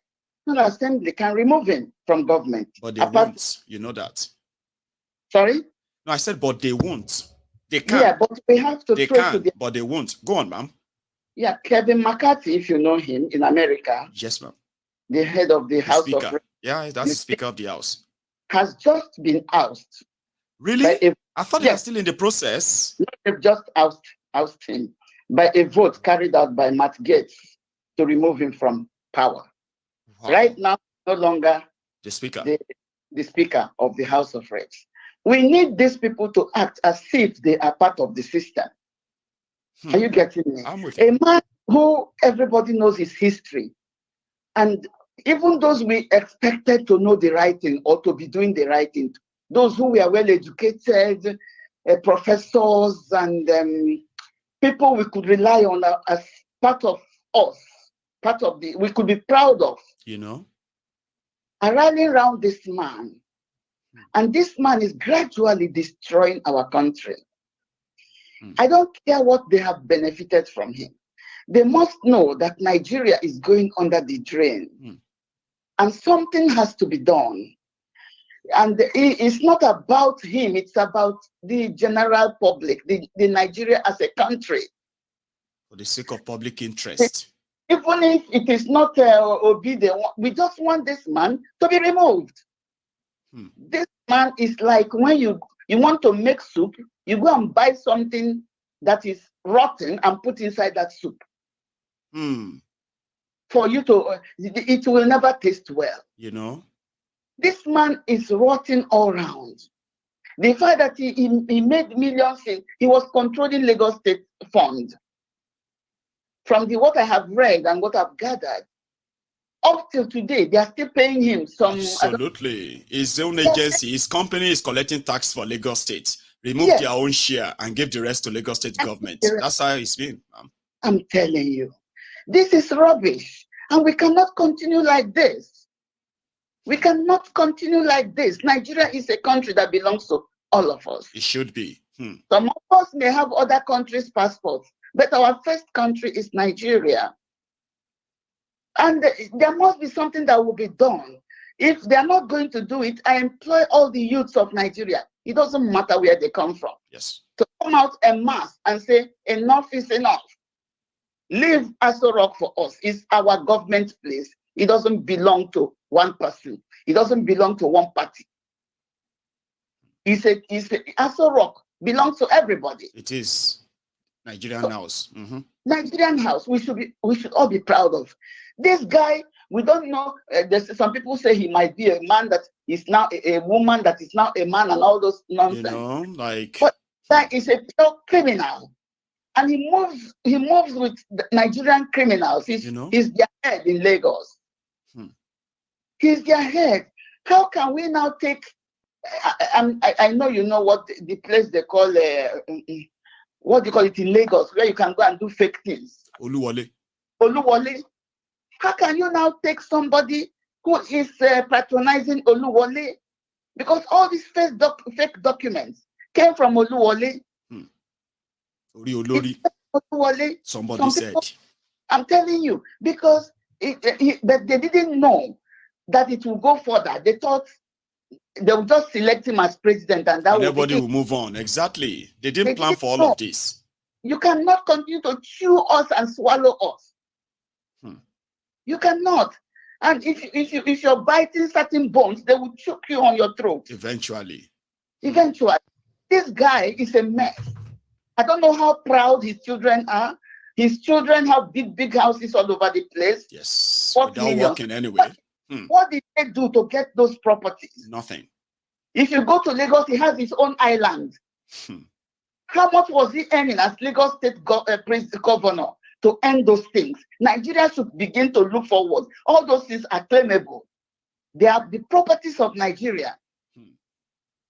Speaker 8: National Assembly can remove him from government.
Speaker 1: But they won't. You know that.
Speaker 8: Sorry?
Speaker 1: No, I said, but they won't. They can.
Speaker 8: Yeah, but we have to
Speaker 1: throw to but they won't. Go on, ma'am.
Speaker 8: Yeah, Kevin McCarthy, if you know him in America.
Speaker 1: Yes, ma'am.
Speaker 8: The head of the House
Speaker 1: Speaker.
Speaker 8: of...
Speaker 1: Yeah, that's the Speaker of the House.
Speaker 8: Has just been ousted.
Speaker 1: Really? I thought they are still in the process.
Speaker 8: They've just ousted him by a vote carried out by Matt Gaetz to remove him from power. Wow. Right now, no longer
Speaker 1: the Speaker.
Speaker 8: The Speaker of the House of Reps. We need these people to act as if they are part of the system. Are you getting me?
Speaker 1: I'm with you.
Speaker 8: A man who everybody knows his history. And even those we expected to know the right thing or to be doing the right thing, those who were well educated, professors and people we could rely on as part of us, we could be proud of.
Speaker 1: You know?
Speaker 8: Are rallying around this man. And this man is gradually destroying our country. I don't care what they have benefited from him. They must know that Nigeria is going under the drain. And something has to be done. And it's not about him, it's about the general public, the Nigeria as a country.
Speaker 1: For the sake of public interest.
Speaker 8: Even if it is not Obi, we just want this man to be removed. This man is like when you want to make soup, you go and buy something that is rotten and put inside that soup. For you to, it will never taste well.
Speaker 1: You know?
Speaker 8: This man is rotten all around. The fact that he made millions, he was controlling Lagos State Fund. From what I have read and what I've gathered, up till today, they are still paying him some...
Speaker 1: Absolutely. His own agency, his company is collecting tax for Lagos State. Remove their own share and give the rest to Lagos State government. That's how it's been.
Speaker 8: I'm telling you, this is rubbish. And we cannot continue like this. We cannot continue like this. Nigeria is a country that belongs to all of us.
Speaker 1: It should be.
Speaker 8: Some of us may have other countries' passports, but our first country is Nigeria. And there must be something that will be done. If they are not going to do it, I employ all the youths of Nigeria. It doesn't matter where they come from.
Speaker 1: Yes.
Speaker 8: To come out en masse and say, enough is enough. Leave Aso Rock for us. It's our government place. It doesn't belong to one person. It doesn't belong to one party. Aso Rock belongs to everybody.
Speaker 1: It is. Nigerian house.
Speaker 8: Nigerian house. We should all be proud of. This guy, we don't know. There's some people say he might be a man that is now a woman that is now a man and all those nonsense.
Speaker 1: You know, like.
Speaker 8: But that is a pure criminal, and he moves with the Nigerian criminals. He's their head in Lagos. He's their head. How can we now take? I know you know what the place they call what do you call it, in Lagos, where you can go and do fake things.
Speaker 1: Oluwole.
Speaker 8: Oluwole. How can you now take somebody who is patronizing Oluwole? Because all these fake documents came from Oluwole. Oluwole.
Speaker 1: Somebody said.
Speaker 8: I'm telling you, because but they didn't know that it will go further. They thought they would just select him as president and that
Speaker 1: everybody will move on. Exactly. They didn't plan for all of this.
Speaker 8: You cannot continue to chew us and swallow us. You cannot. And if you're biting certain bones, they will choke you on your throat.
Speaker 1: Eventually.
Speaker 8: Eventually. This guy is a mess. I don't know how proud his children are. His children have big houses all over the place.
Speaker 1: Yes. Without working anyway.
Speaker 8: What did they do to get those properties?
Speaker 1: Nothing.
Speaker 8: If you go to Lagos, he has his own island. How much was he earning as Lagos State governor to earn those things? Nigeria should begin to look forward. All those things are claimable. They are the properties of Nigeria.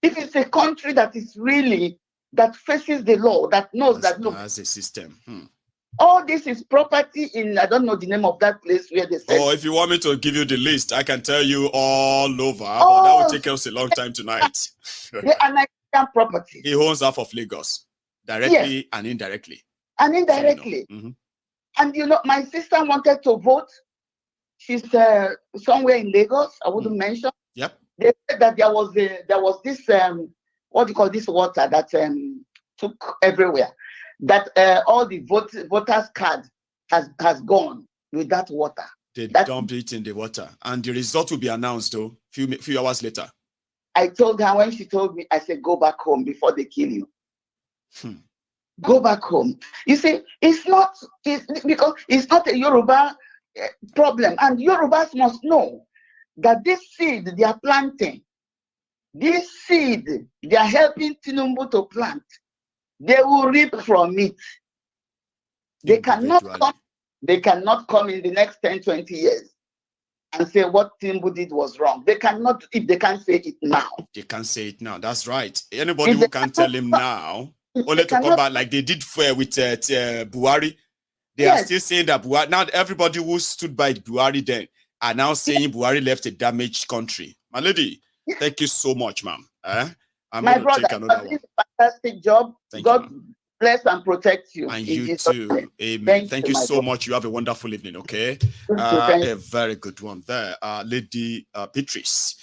Speaker 8: If it's a country that is really, that faces the law, that knows that, look,
Speaker 1: as a system.
Speaker 8: All this is property in, I don't know the name of that place where they said.
Speaker 1: Oh, if you want me to give you the list, I can tell you all over, but that will take us a long time tonight.
Speaker 8: They are Nigerian property.
Speaker 1: He owns half of Lagos, directly and indirectly.
Speaker 8: And indirectly.
Speaker 1: So, you know.
Speaker 8: And you know, my sister wanted to vote. She's somewhere in Lagos. I wouldn't mention.
Speaker 1: Yep.
Speaker 8: They said that there was this what do you call this water that took everywhere. That all the voters' card has gone with that water.
Speaker 1: They dumped it in the water, and the result will be announced though few hours later.
Speaker 8: I told her, when she told me, I said, go back home before they kill you. Go back home. You see, because it's not a Yoruba problem, and Yorubas must know that this seed they are planting, this seed they are helping Tinubu to plant, they will reap from it. They cannot come in the next 10, 20 years and say what Tinubu did was wrong. They cannot, if they can't say it now.
Speaker 1: They can't say it now. That's right. Anybody who can tell him now, only to come back like they did with Buhari. They are still saying that Buhari, now everybody who stood by Buhari then are now saying Buhari left a damaged country. My lady, thank you so much, ma'am. I'm
Speaker 8: my
Speaker 1: going
Speaker 8: brother,
Speaker 1: to take another one.
Speaker 8: A fantastic job. God bless and protect you.
Speaker 1: And you too. Amen. Thank you so much. You have a wonderful evening, okay? A very good one there. Lady Beatrice.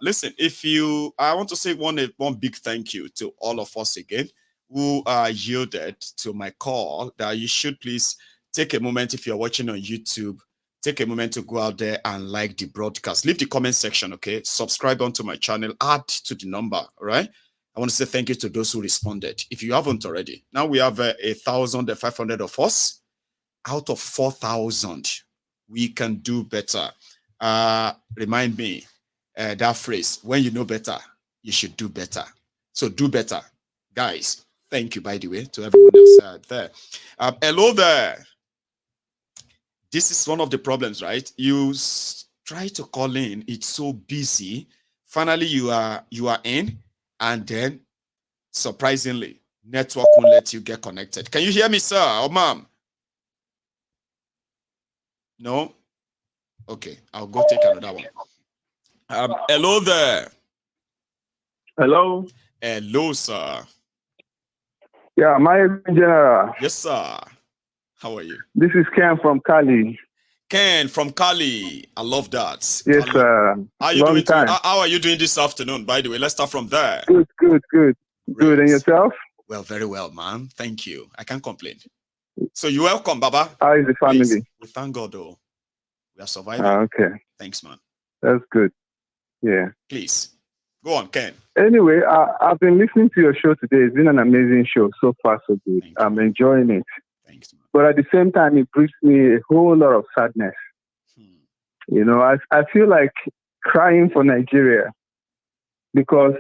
Speaker 1: Listen, I want to say one big thank you to all of us again who yielded to my call that you should please take a moment, if you're watching on YouTube, take a moment to go out there and like the broadcast. Leave the comment section, okay? Subscribe onto my channel, add to the number, all right? I want to say thank you to those who responded. If you haven't already, now we have 1,500 of us. Out of 4,000, we can do better. Remind me that phrase, when you know better, you should do better. So do better. Guys, thank you, by the way, to everyone else there. Hello there. This is one of the problems, right? You try to call in, it's so busy. Finally, you are in, and then surprisingly, network won't let you get connected. Can you hear me, sir or ma'am? No? Okay, I'll go take another one. Hello there.
Speaker 7: Hello.
Speaker 1: Hello, sir.
Speaker 7: Yeah, my general.
Speaker 1: Yes, sir. How are you?
Speaker 7: This is Ken from Cali.
Speaker 1: Ken from Cali. I love that.
Speaker 7: Yes,
Speaker 1: Cali.
Speaker 7: sir.
Speaker 1: How are you doing? How are you doing this afternoon, by the way? Let's start from there.
Speaker 7: Good. Great. Good. And yourself?
Speaker 1: Well, very well, man. Thank you. I can't complain. So you're welcome, Baba.
Speaker 7: How is the family?
Speaker 1: Please. We thank God, though. We are surviving.
Speaker 7: Okay.
Speaker 1: Thanks, man.
Speaker 7: That's good. Yeah.
Speaker 1: Please. Go on, Ken.
Speaker 7: Anyway, I've been listening to your show today. It's been an amazing show. So far, so good. I'm enjoying it.
Speaker 1: Thanks, man.
Speaker 7: But at the same time, it brings me a whole lot of sadness. You know, I feel like crying for Nigeria because,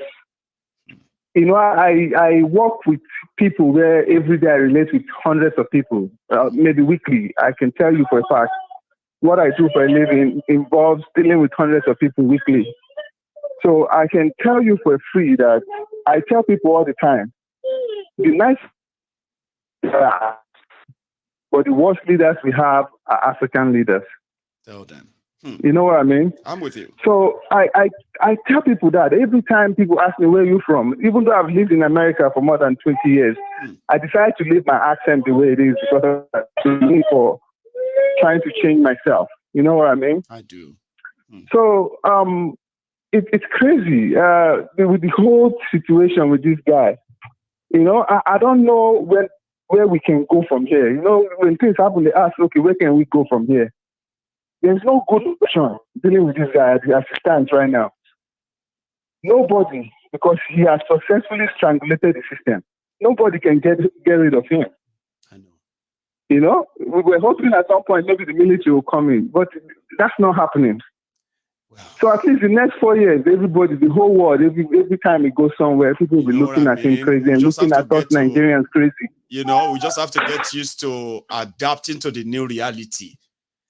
Speaker 7: you know, I work with people where every day I relate with hundreds of people, maybe weekly. I can tell you for a fact, what I do for a living involves dealing with hundreds of people weekly. So I can tell you for free that I tell people all the time, the nice But the worst leaders we have are African leaders.
Speaker 1: Tell them.
Speaker 7: You know what I mean?
Speaker 1: I'm with you.
Speaker 7: So I tell people that every time people ask me where you from, even though I've lived in America for more than 20 years, I decided to leave my accent the way it is because of the need for trying to change myself. You know what I mean?
Speaker 1: I do.
Speaker 7: So it's crazy with the whole situation with this guy. You know, I don't know where we can go from here. You know, when things happen, they ask, okay, where can we go from here? There's no good option dealing with this guy as it stands right now. Nobody, because he has successfully strangulated the system. Nobody can get rid of him.
Speaker 1: I know.
Speaker 7: You know, we were hoping at some point maybe the military will come in, but that's not happening. Wow. So at least the next 4 years, everybody, the whole world, every time it goes somewhere, people will be looking at him crazy and looking at us Nigerians crazy.
Speaker 1: You know, we just have to get used to adapting to the new reality.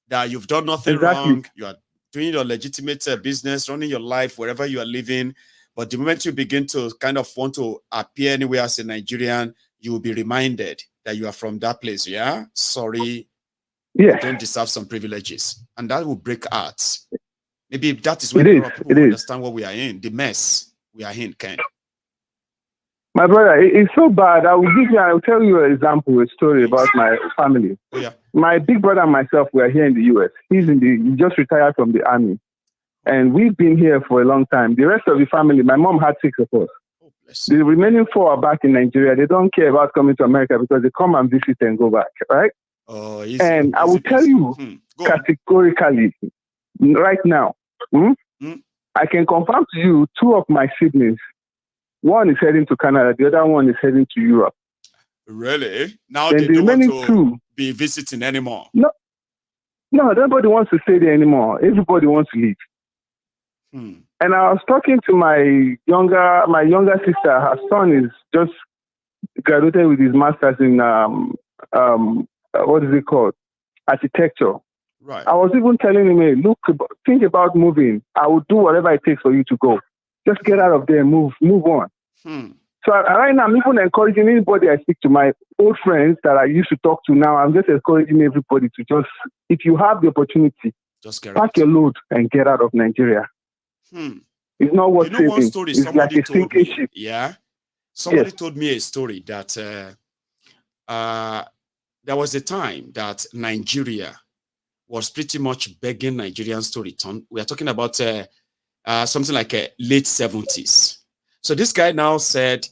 Speaker 1: That you've done nothing wrong, you are doing your legitimate business, running your life wherever you are living. But the moment you begin to kind of want to appear anywhere as a Nigerian, you will be reminded that you are from that place. Yeah, sorry, you don't deserve some privileges, and that will break hearts. Maybe that is when people understand what we are in, the mess we are in, Ken.
Speaker 7: My brother, it's so bad. I will tell you an example, a story about my family.
Speaker 1: Oh, yeah.
Speaker 7: My big brother and myself, we are here in the US. He just retired from the army. And we've been here for a long time. The rest of the family, my mom had 6 of us.
Speaker 1: Oh,
Speaker 7: the remaining 4 are back in Nigeria. They don't care about coming to America because they come and visit and go back, right?
Speaker 1: Oh, easy,
Speaker 7: and I will tell you categorically, right now, I can confirm to you 2 of my siblings. One is heading to Canada. The other one is heading to Europe.
Speaker 1: Really? Now
Speaker 7: then
Speaker 1: they don't want to be visiting anymore.
Speaker 7: No, nobody wants to stay there anymore. Everybody wants to leave. And I was talking to my younger sister. Her son is just graduated with his master's in what is it called? Architecture.
Speaker 1: Right.
Speaker 7: I was even telling him, hey, look, think about moving. I will do whatever it takes for you to go. Just get out of there, move on. So right now, I'm even encouraging anybody I speak to, my old friends that I used to talk to now, I'm just encouraging everybody to just, if you have the opportunity,
Speaker 1: just
Speaker 7: pack your load and get out of Nigeria. It's not worth saving.
Speaker 1: One story
Speaker 7: it's like a sinking ship.
Speaker 1: Yeah. Somebody told me a story that there was a time that Nigeria was pretty much begging Nigerians to return. We are talking about something like late 70s. So this guy now said,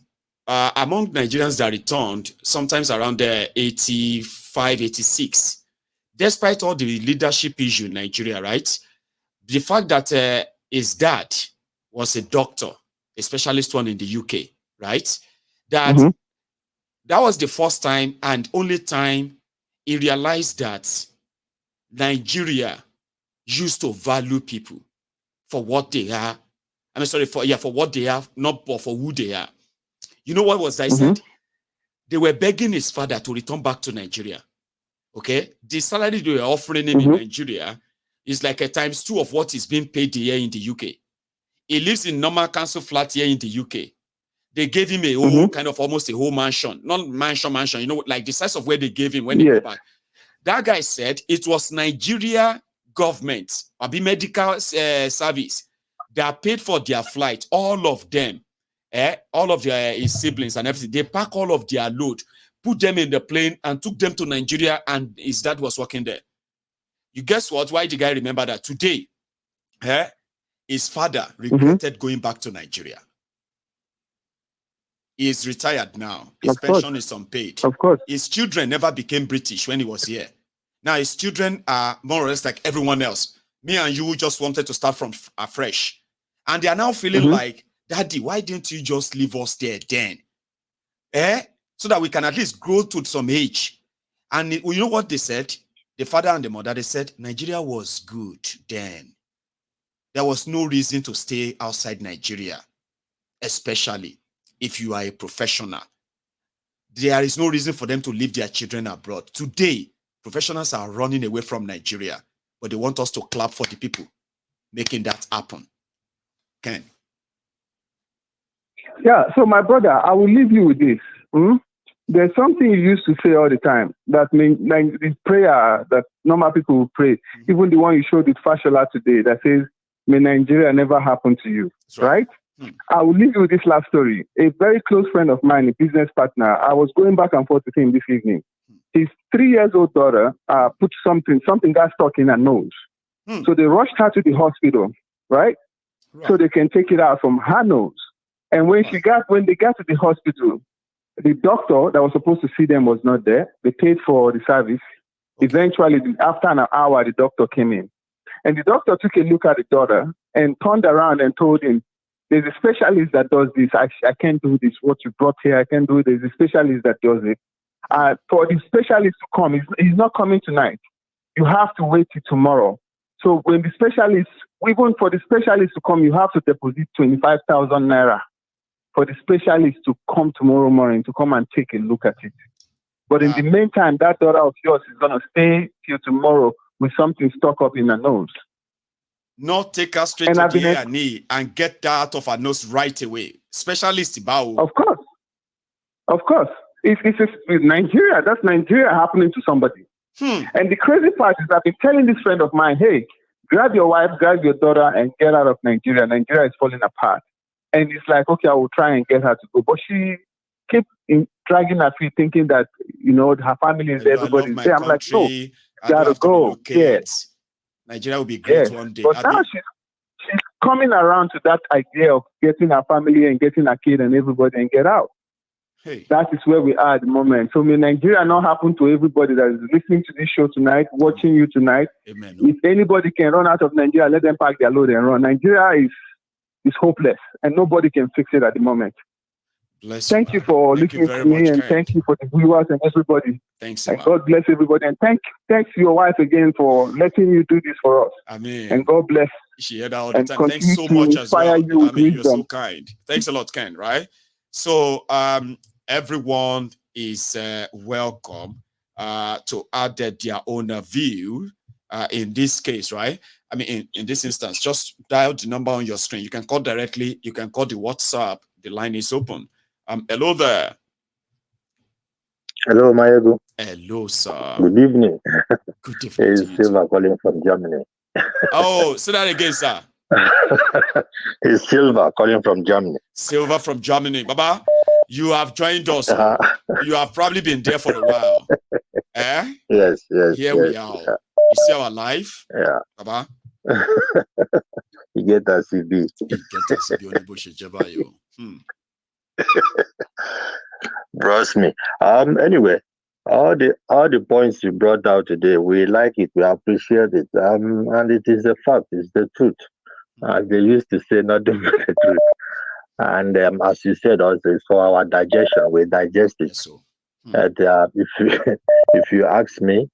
Speaker 1: among Nigerians that returned, sometimes around 85, 86, despite all the leadership issue in Nigeria, right? The fact that his dad was a doctor, a specialist one in the UK, right? That was the first time and only time he realized that Nigeria used to value people for what they are. I'm sorry, for what they are, not for who they are. You know what was that? He said they were begging his father to return back to Nigeria. Okay? The salary they were offering him in Nigeria is like a ×2 of what is being paid here in the UK. He lives in normal council flat here in the UK. They gave him a whole kind of almost a whole mansion. Not mansion, you know, like the size of where they gave him when he got back. That guy said it was Nigeria government, or the medical service, that paid for their flight, all of them, all of his siblings and everything. They packed all of their load, put them in the plane and took them to Nigeria, and his dad was working there. You guess what? Why the guy remember that? Today, his father regretted going back to Nigeria. He is retired now. His pension is unpaid.
Speaker 7: Of course.
Speaker 1: His children never became British when he was here. Now his children are more or less like everyone else. Me and you just wanted to start from afresh. And they are now feeling like, Daddy, why didn't you just leave us there then? So that we can at least grow to some age. And you know what they said? The father and the mother, they said, Nigeria was good then. There was no reason to stay outside Nigeria, especially if you are a professional. There is no reason for them to leave their children abroad. Today, professionals are running away from Nigeria, but they want us to clap for the people making that happen. Ken?
Speaker 7: Yeah, so my brother, I will leave you with this.
Speaker 9: There's something you used to say all the time that means like this prayer that normal people will pray, even the one you showed with Fashola today that says, "May Nigeria never happen to you." Right? I will leave you with this last story. A very close friend of mine, a business partner, I was going back and forth with him this evening. His 3-year-old daughter put something got stuck in her nose. So they rushed her to the hospital, right? So they can take it out from her nose. And when they got to the hospital, the doctor that was supposed to see them was not there. They paid for the service. Eventually, after an hour, the doctor came in. And the doctor took a look at the daughter and turned around and told him, "There's a specialist that does this. I can't do this. What you brought here, I can't do it. There's a specialist that does it. For the specialist to come, he's not coming tonight. You have to wait till tomorrow. So when the specialist, even for the specialist to come, you have to deposit 25,000 naira for the specialist to come tomorrow morning to come and take a look at it. But in the meantime, that daughter of yours is going to stay till tomorrow with something stuck up in her nose."
Speaker 1: Not take her straight to the A&E and get that out of her nose right away. Specialist about.
Speaker 9: Of course. Of course. It's Nigeria. That's Nigeria happening to somebody. And the crazy part is I've been telling this friend of mine, hey, grab your wife, grab your daughter, and get out of Nigeria. Nigeria is falling apart. And it's like, okay, I will try and get her to go. But she kept dragging her feet, thinking that, her family is there, everybody's there. I'm like, no, you gotta go. Yes.
Speaker 1: Nigeria will be great one day.
Speaker 9: But now she's coming around to that idea of getting her family and getting her kid and everybody and get out.
Speaker 1: Hey.
Speaker 9: That is where we are at the moment. So may Nigeria not happen to everybody that is listening to this show tonight, watching you tonight.
Speaker 1: Amen.
Speaker 9: If anybody can run out of Nigeria, let them pack their load and run. Nigeria is hopeless and nobody can fix it at the moment. Thank you for listening to me, and thank you for the viewers and everybody.
Speaker 1: Thanks,
Speaker 9: and God bless everybody. And thanks to your wife again for letting you do this for us.
Speaker 1: Amen.
Speaker 9: And God bless.
Speaker 1: She heard that all the time. Thanks so much as well. You're so kind. Thanks a lot, Ken. Right? So everyone is welcome to add their own view in this case, right? I mean, in this instance, just dial the number on your screen. You can call directly. You can call the WhatsApp. The line is open. Hello there.
Speaker 10: Hello, Mayego.
Speaker 1: Hello, sir.
Speaker 10: Good evening.
Speaker 1: Good evening.
Speaker 10: It's Silva calling from Germany.
Speaker 1: Oh, say that again, sir.
Speaker 10: It's Silva calling from Germany.
Speaker 1: Silva from Germany. Baba, you have joined us. You have probably been there for a while. Eh?
Speaker 10: Yes.
Speaker 1: Here we are. Yeah. You see our life?
Speaker 10: Yeah.
Speaker 1: Baba?
Speaker 10: You get that CB. Trust me. Anyway, all the points you brought out today, we like it, we appreciate it. And it is a fact, it's the truth. As they used to say, nothing but the truth. And as you said, also it's for our digestion. We digest it.
Speaker 1: Yes, so.
Speaker 10: And if you ask me,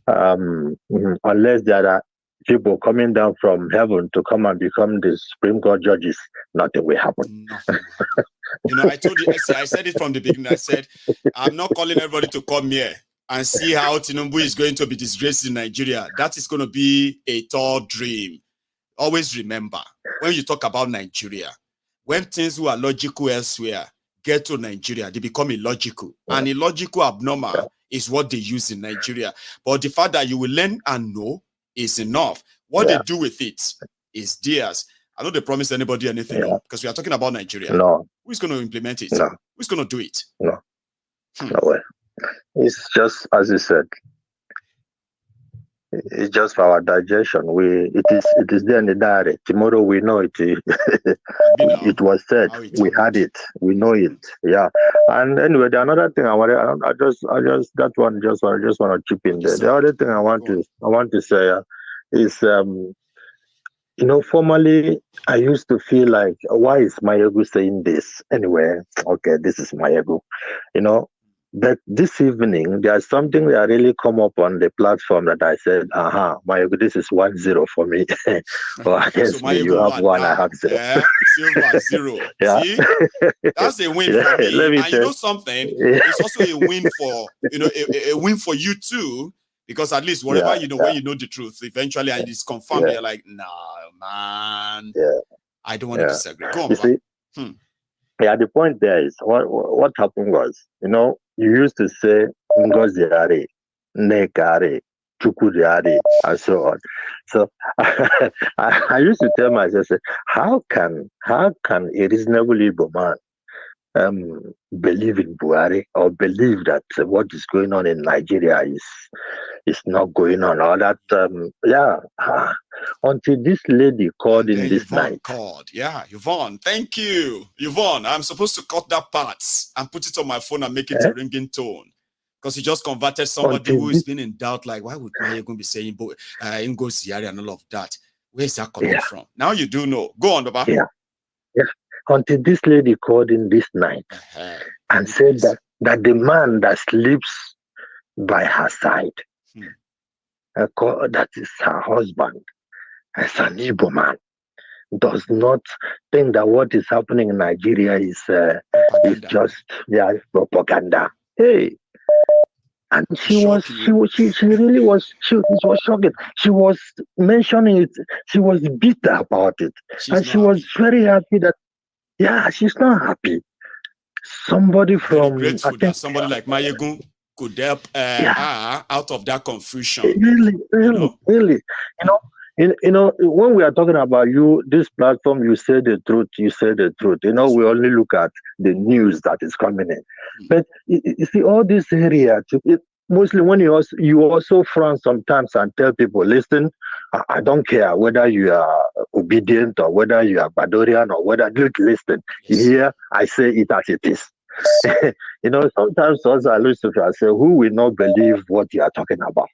Speaker 10: unless there are people coming down from heaven to come and become the Supreme Court judges, nothing will happen.
Speaker 1: Nothing. I told you, I said it from the beginning. I said, I'm not calling everybody to come here and see how Tinubu is going to be disgraced in Nigeria. That is going to be a tall dream. Always remember, when you talk about Nigeria, when things who are logical elsewhere get to Nigeria, they become illogical. Yeah. And illogical, abnormal is what they use in Nigeria. But the fact that you will learn and know is enough. What they do with it is theirs. I don't promise anybody anything because we are talking about Nigeria.
Speaker 10: No.
Speaker 1: Who's going to implement it?
Speaker 10: No.
Speaker 1: Who's going to do it?
Speaker 10: No. No way. It's just as you said. It's just for our digestion. It is there in the diary. Tomorrow we know it. It was said. We had it. We know it. Yeah. And anyway, the another thing I just want to chip in there. The other thing I want to say is formerly I used to feel like, why is Mayegu saying this? Anyway, okay, this is Mayegu. But this evening, there's something that really come up on the platform that I said, Mayegu, this is 1-0 for me. Or against
Speaker 1: so
Speaker 10: me, you have 1, I have 0.
Speaker 1: Silver 0.
Speaker 10: Yeah.
Speaker 1: See? That's a win for me. And you know something? It's also a win for, a win for you too. Because at least whatever when you know the truth, eventually and it's confirmed, you're like, nah, man.
Speaker 10: Yeah.
Speaker 1: I don't want to disagree. Go on,
Speaker 10: you see? Yeah, the point there is what happened was, you used to say Ngoziare, Nekare, Chukuriare, and so on. So I used to tell myself, how can a reasonable Igbo man believe in Buhari or believe that what is going on in Nigeria is not going on, or that until this lady called in this
Speaker 1: Yvonne
Speaker 10: night.
Speaker 1: Called. Yeah, Yvonne, thank you. Yvonne, I'm supposed to cut that part and put it on my phone and make it a ringing tone. Because you just converted somebody who is been in doubt, like, why would Mayegun be saying Ngo Ziari and all of that? Where is that coming from? Now you do know. Go on, Baba.
Speaker 10: Yeah. Until this lady called in this night and said that the man that sleeps by her side, that is her husband, as an Igbo man, does not think that what is happening in Nigeria is just propaganda. Hey. And she really was shocking. She was mentioning it. She was bitter about it. She was very happy that, she's not happy. Somebody
Speaker 1: very grateful that somebody like Mayegun could help out of that confusion.
Speaker 10: Really. You know, when we are talking about this platform, you say the truth. We only look at the news that is coming in. But you see, all this area, mostly when you also frown sometimes and tell people, listen, I don't care whether you are obedient or whether you are Badorian or whether, listen, here I say it as it is. Sometimes also I listen to say, who will not believe what you are talking about?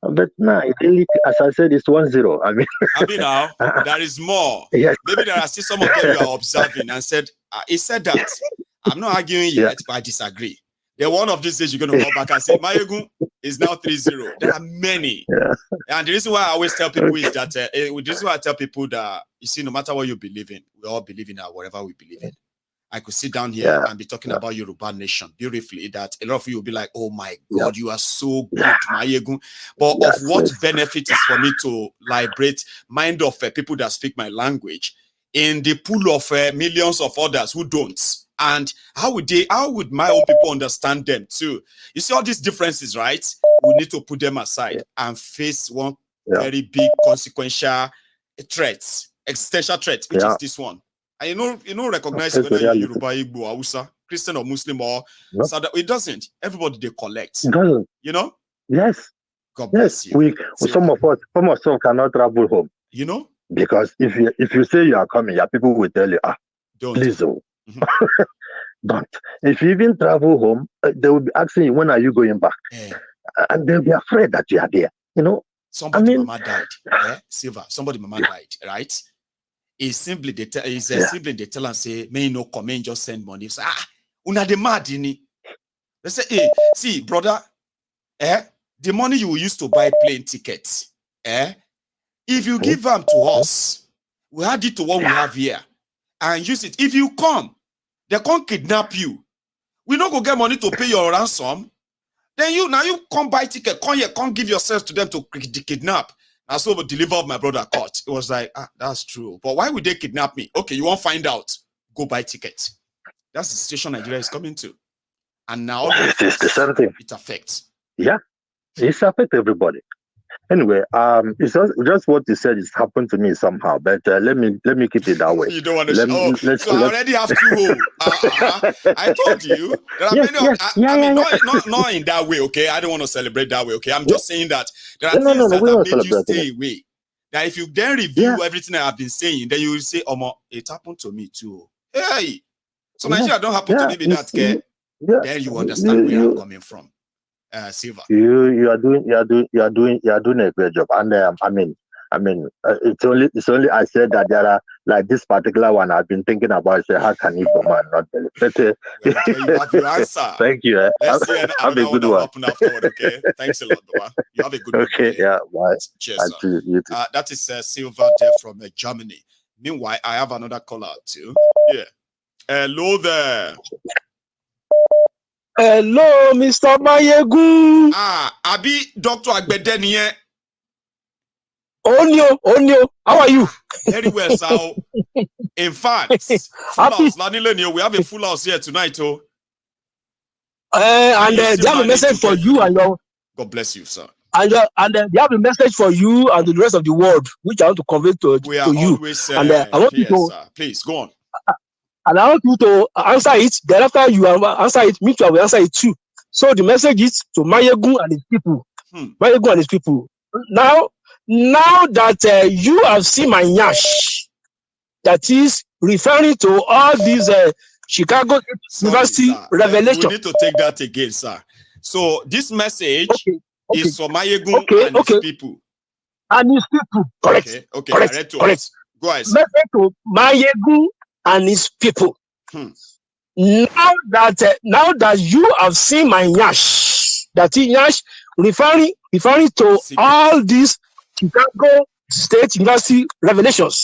Speaker 10: But no, really, as I said, it's 1-0. I mean,
Speaker 1: now there is more.
Speaker 10: Yes.
Speaker 1: Maybe there are still some of them you are observing and said, he said that. I'm not arguing yet, but I disagree. Then one of these days you're going to go back and say, Mayegun is now 3-0. There are many. And the reason why I always tell people is that, the reason why I tell people that, you see, no matter what you believe in, we all believe in whatever we believe in. I could sit down here and be talking about Yoruba nation beautifully, that a lot of you will be like, oh my God, you are so good, Mayegun. But of what benefit is for me to liberate mind of people that speak my language in the pool of millions of others who don't? And how would my own people understand them too? You see all these differences, right? We need to put them aside and face one very big consequential threat, existential threat, which is this one. And you know, recognize whether you're Yoruba, Igbo, Hausa, Christian or Muslim or Sada. It doesn't. Everybody they collect.
Speaker 10: It doesn't.
Speaker 1: You know?
Speaker 10: Yes.
Speaker 1: God bless you.
Speaker 10: Some of us cannot travel home.
Speaker 1: You know?
Speaker 10: Because if you say you are coming, people will tell you,
Speaker 1: don't.
Speaker 10: Please don't. Don't. If you even travel home, they will be asking you, when are you going back? And they'll be afraid that you are there.
Speaker 1: Somebody mama died. Silver. Somebody mama died, right? Is simply they tell and say, may no come in, just send money. Say, una de mad ini. They say, hey, see, brother, the money you will use to buy plane tickets, if you give them to us, we add it to what we have here and use it. If you come, they can't kidnap you. We don't go get money to pay your ransom. Then you come buy ticket, come here, come give yourself to them to kidnap. I saw the deliver of my brother caught. It was like, that's true. But why would they kidnap me? Okay, you won't find out. Go buy tickets. That's the situation Nigeria is coming to. And now
Speaker 10: it is the same thing.
Speaker 1: It affects.
Speaker 10: Yeah, it affects everybody. Anyway, it's just what you said is happened to me somehow, but let me keep it that way.
Speaker 1: You don't want to so I already have 2 holes. I told you there are many not in that way, okay? I don't want to celebrate that way, okay? I'm just saying that there are things that have made you stay away. That if you then review everything I have been saying, then you will say, it happened to me too. Hey, so Nigeria don't happen to me with that, okay? Then you understand where I'm coming from. Silva.
Speaker 10: You are doing a great job, and it's only I said that there are like this particular one I've been thinking about. Say, how can Igbo man not believe? But
Speaker 1: you have your answer.
Speaker 10: Thank you.
Speaker 1: Let's see have a good one. Happen afterward, okay? Thanks a lot, Baba. You have a good one.
Speaker 10: Okay, yeah, bye.
Speaker 1: Cheers.
Speaker 10: You too.
Speaker 1: That is Silva there from Germany. Meanwhile, I have another caller too. Yeah. Hello there.
Speaker 11: Hello, Mr. Mayegun.
Speaker 1: Abi Dr. Agbedeniye.
Speaker 11: Onyo, how are you?
Speaker 1: Very well, sir. In fact, full house, we have a full house here tonight.
Speaker 11: they have a message for you and your.
Speaker 1: God bless you, sir.
Speaker 11: And they have a message for you and the rest of the world, which I want to convey to
Speaker 1: we are
Speaker 11: you.
Speaker 1: Always,
Speaker 11: and I want
Speaker 1: here,
Speaker 11: you to,
Speaker 1: sir. Please go on.
Speaker 11: And I want you to answer it. Then after you answer it, me too, I will answer it too. So the message is to Mayegun and his people. Mayegun and his people. Now that you have seen my nyash, that is referring to all these Chicago University revelations.
Speaker 1: We need to take that again, sir. So this message is for Mayegun and his people.
Speaker 11: And his people, correct?
Speaker 1: Okay.
Speaker 11: Correct.
Speaker 1: Go ahead, sir.
Speaker 11: Message to Mayegun and his people. Now that you have seen my nyash, that is nyash referring to all these Chicago State University revelations.